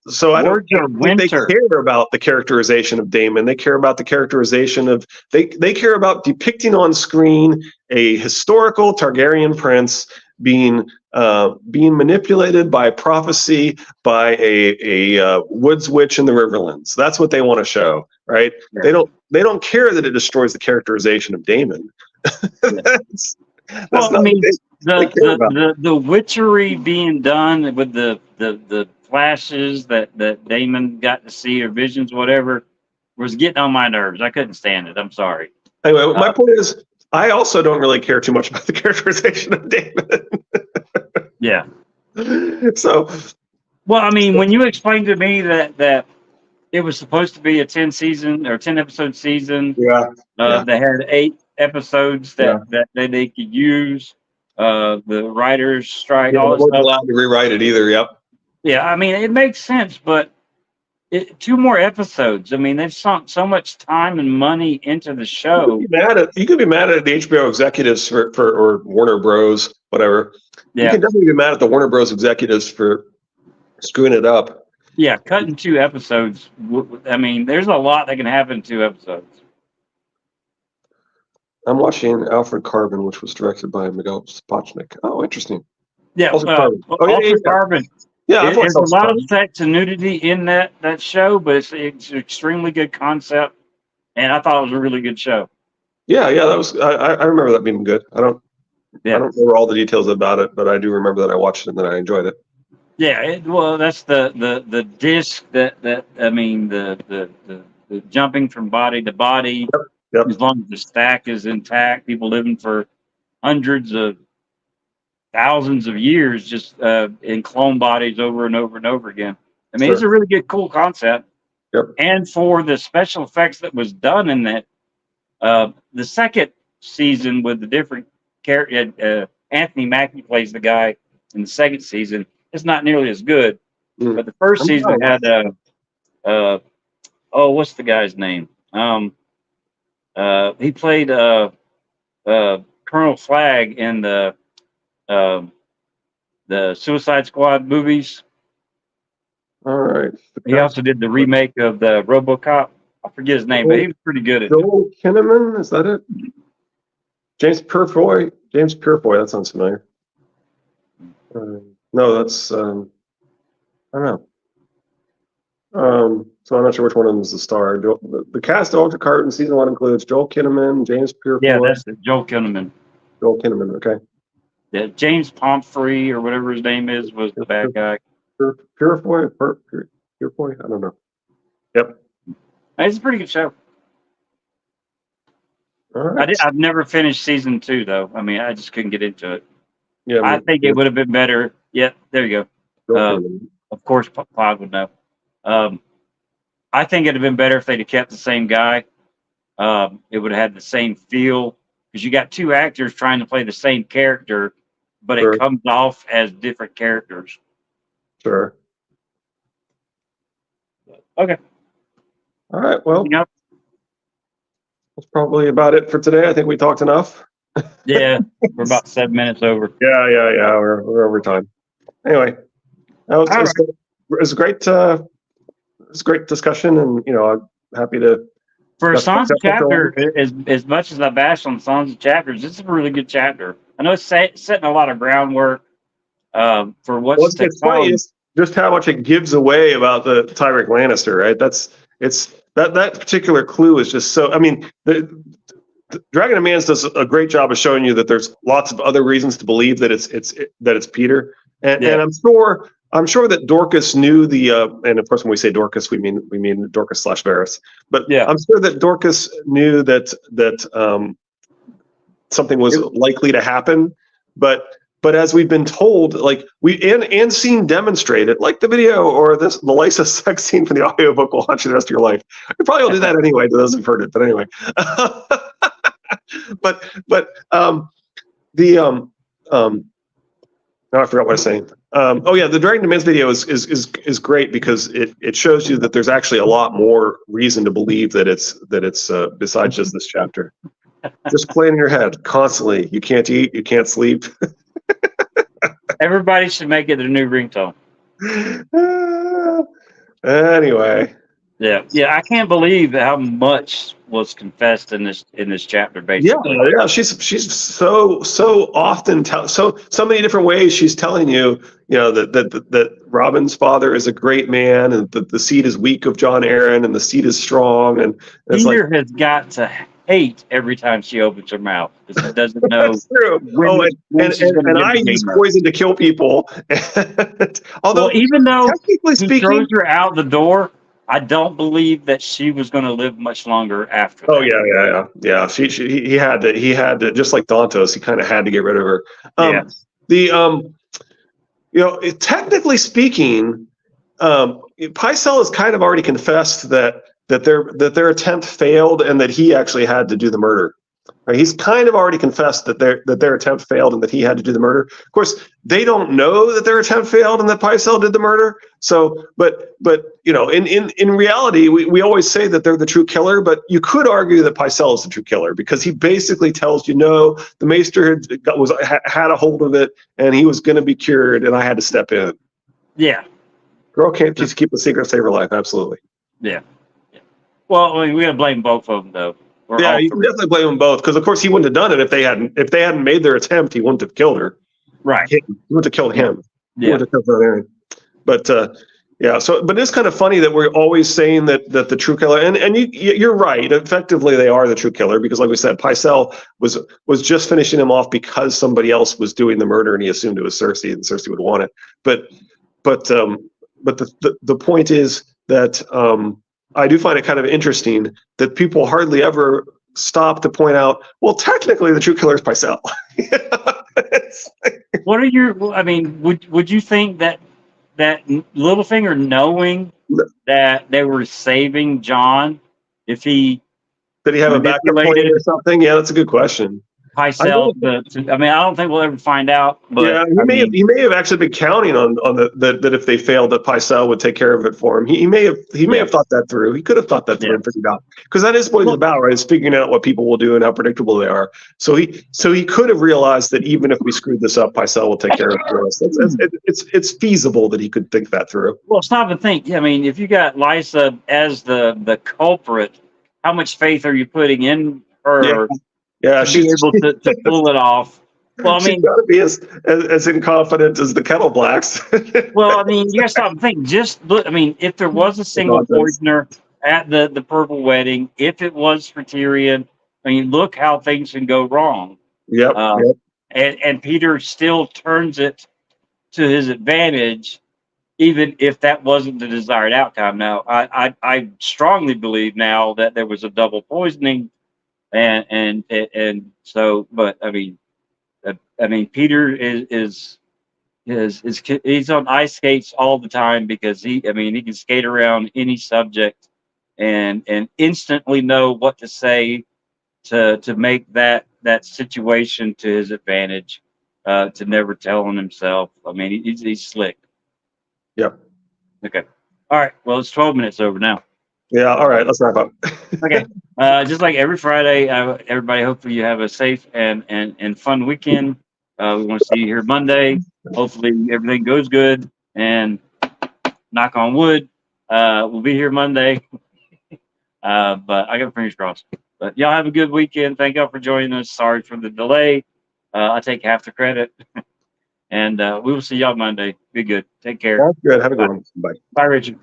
So I don't think they care about the characterization of Daemon. They care about the characterization of they care about depicting on screen a historical Targaryen prince being manipulated by prophecy by a woods witch in the Riverlands. That's what they want to show, right? Yeah. They don't care that it destroys the characterization of Daemon. That's the witchery being done with the flashes that Daemon got to see, or visions, whatever, was getting on my nerves. I couldn't stand it. I'm sorry. Anyway, my point is, I also don't really care too much about the characterization of Daemon. Yeah. So, well, I mean, when you explained to me that it was supposed to be a 10 episode season, they had 8 episodes that they could use. The writers' strike, all that stuff. Allowed to rewrite it either. Yep. Yeah, I mean, it makes sense, but 2 more episodes. I mean, they've sunk so much time and money into the show. You could be mad at the HBO executives for or Warner Bros. Whatever. You Yeah, can definitely be mad at the Warner Bros. Executives for screwing it up. yeah, cutting 2 episodes. I mean, there's a lot that can happen in 2 episodes. I'm watching Alfred Carbon, which was directed by Miguel Sapochnik. Oh, interesting. Yeah, Altered Carbon. Oh, yeah, Altered Carbon. Yeah, I've watched There's a Altered lot of Carbon. sex and nudity in that show, but it's an extremely good concept, and I thought it was a really good show. Yeah, that was. I remember that being good. I don't remember all the details about it, but I do remember that I watched it and that I enjoyed it. Yeah, well, that's the disc that I mean the jumping from body to body. Yep. As long as the stack is intact, people living for hundreds of thousands of years just in clone bodies over and over and over again. I mean, Sure. it's a really good, cool concept. Yep. And for the special effects that was done in that, the second season with the different character, Anthony Mackie plays the guy in the second season. It's not nearly as good, but the first season had what's the guy's name? He played Colonel Flag in the Suicide Squad movies. All right. He also did the remake of the RoboCop. I forget his name, but he was pretty good at it. Joel Kinnaman, is that it? James Purefoy. That sounds familiar. No, that's I don't know. So I'm not sure which one of them is the star. The cast of Altered Carbon season 1 includes Joel Kinnaman, James Purefoy. Yeah, that's it. Joel Kinnaman. Joel Kinnaman. Okay. Yeah, James Pomfrey or whatever his name is was the bad guy. Purefoy. I don't know. Yep. It's a pretty good show. All right. I've never finished season 2 though. I mean, I just couldn't get into it. Yeah. I think it would have been better. Yeah, there you go. Of course, Pod would know. I think it'd have been better if they'd have kept the same guy. It would have had the same feel because you got 2 actors trying to play the same character, but Sure. it comes off as different characters. Sure. Okay. All right. Well, Yep. that's probably about it for today. I think we talked enough. Yeah, we're about 7 minutes over. Yeah. We're over time. Anyway, that was it was a great. It's a great discussion, and I'm happy to. For a Sansa chapter, as much as I bash on Sansa chapters, this is a really good chapter. I know it's setting a lot of groundwork for what's to come. Funny is just how much it gives away about the Tyrek Lannister, right? That particular clue is just so. I mean, the Dragon and Mans does a great job of showing you that there's lots of other reasons to believe that it's Peter, and I'm sure that Dorcas knew the, and of course when we say Dorcas, we mean Dorcas / Varys. But yeah, I'm sure that Dorcas knew that something was likely to happen. But as we've been told, like and seen demonstrated, like the video or the Lysa sex scene from the audiobook will haunt you the rest of your life. We probably will do that anyway to those who've heard it. But anyway, now I forgot what I was saying. The Dragon to Mans video is great because it shows you that there's actually a lot more reason to believe that it's besides just this chapter. Just play in your head constantly. You can't eat, you can't sleep. Everybody should make it their new ringtone. Anyway. Yeah. I can't believe how much was confessed in this chapter. Basically, yeah. She's so often so many different ways she's telling you, that Robin's father is a great man, and the seed is weak of Jon Arryn, and the seed is strong, and it's Peter has got to hate every time she opens her mouth because he doesn't know. That's true. And I use poison to kill people. Although, even though technically speaking, he throws her out the door, I don't believe that she was going to live much longer after. Oh yeah. He had to just like Dantos. He kind of had to get rid of her. Technically speaking, Pycelle has kind of already confessed that their attempt failed and that he actually had to do the murder. Right? He's kind of already confessed that their attempt failed and that he had to do the murder. Of course, they don't know that their attempt failed and that Pycelle did the murder. So, but in reality, we always say that they're the true killer. But you could argue that Pycelle is the true killer because he basically tells you, no, the Maester had a hold of it and he was going to be cured, and I had to step in. Yeah. Girl can't just keep a secret, save her life. Absolutely. Yeah. Well, I mean, we got to blame both of them, though. Yeah, you can definitely blame them both because, of course, he wouldn't have done it if they hadn't made their attempt. He wouldn't have killed her. Right. He wouldn't have killed him. He Yeah. wouldn't have killed Aaron. But yeah. So, but it's kind of funny that we're always saying that the true killer, and you're right. Effectively, they are the true killer because, like we said, Pycelle was just finishing him off because somebody else was doing the murder, and he assumed it was Cersei, and Cersei would want it. But the point is that I do find it kind of interesting that people hardly ever stop to point out, well, technically the true killer is Pycelle. What are your? I mean, would you think that Littlefinger, knowing that they were saving Jon, if he did he have a backup plan or something? Yeah, that's a good question. Pycelle, I mean, I don't think we'll ever find out. But yeah, he may have actually been counting on that if they failed, that Pycelle would take care of it for him. He may have thought that through. He could have thought that through and figured out, because that is what he's about, right? Is figuring out what people will do and how predictable they are. So he could have realized that even if we screwed this up, Pycelle will take care of it for us. It's feasible that he could think that through. Well, stop and think. I mean, if you got Lysa as the culprit, how much faith are you putting in her? Yeah, she's able to pull it off. Well, I mean, she's got to be as incompetent as the Kettle Blacks. Well, I mean, you got to stop and think. Just look. I mean, if there was a single poisoner at the Purple Wedding, if it was for Tyrion, I mean, look how things can go wrong. Yep. And Peter still turns it to his advantage, even if that wasn't the desired outcome. Now, I strongly believe now that there was a double poisoning. And so, but I mean, Peter is he's on ice skates all the time because he can skate around any subject and instantly know what to say to make that situation to his advantage, to never tell on himself. I mean, he's slick. Yep. Okay. All right. Well, it's 12 minutes over now. Yeah, all right, let's wrap up. Okay. Just like every Friday, everybody, hopefully you have a safe and fun weekend. We want to see you here Monday. Hopefully everything goes good, and knock on wood, we'll be here Monday. But I got fingers crossed. But y'all have a good weekend. Thank y'all for joining us. Sorry for the delay. I take half the credit. And we will see y'all Monday. Be good. Take care. That's good. Have a good one. Bye. Bye, Richard.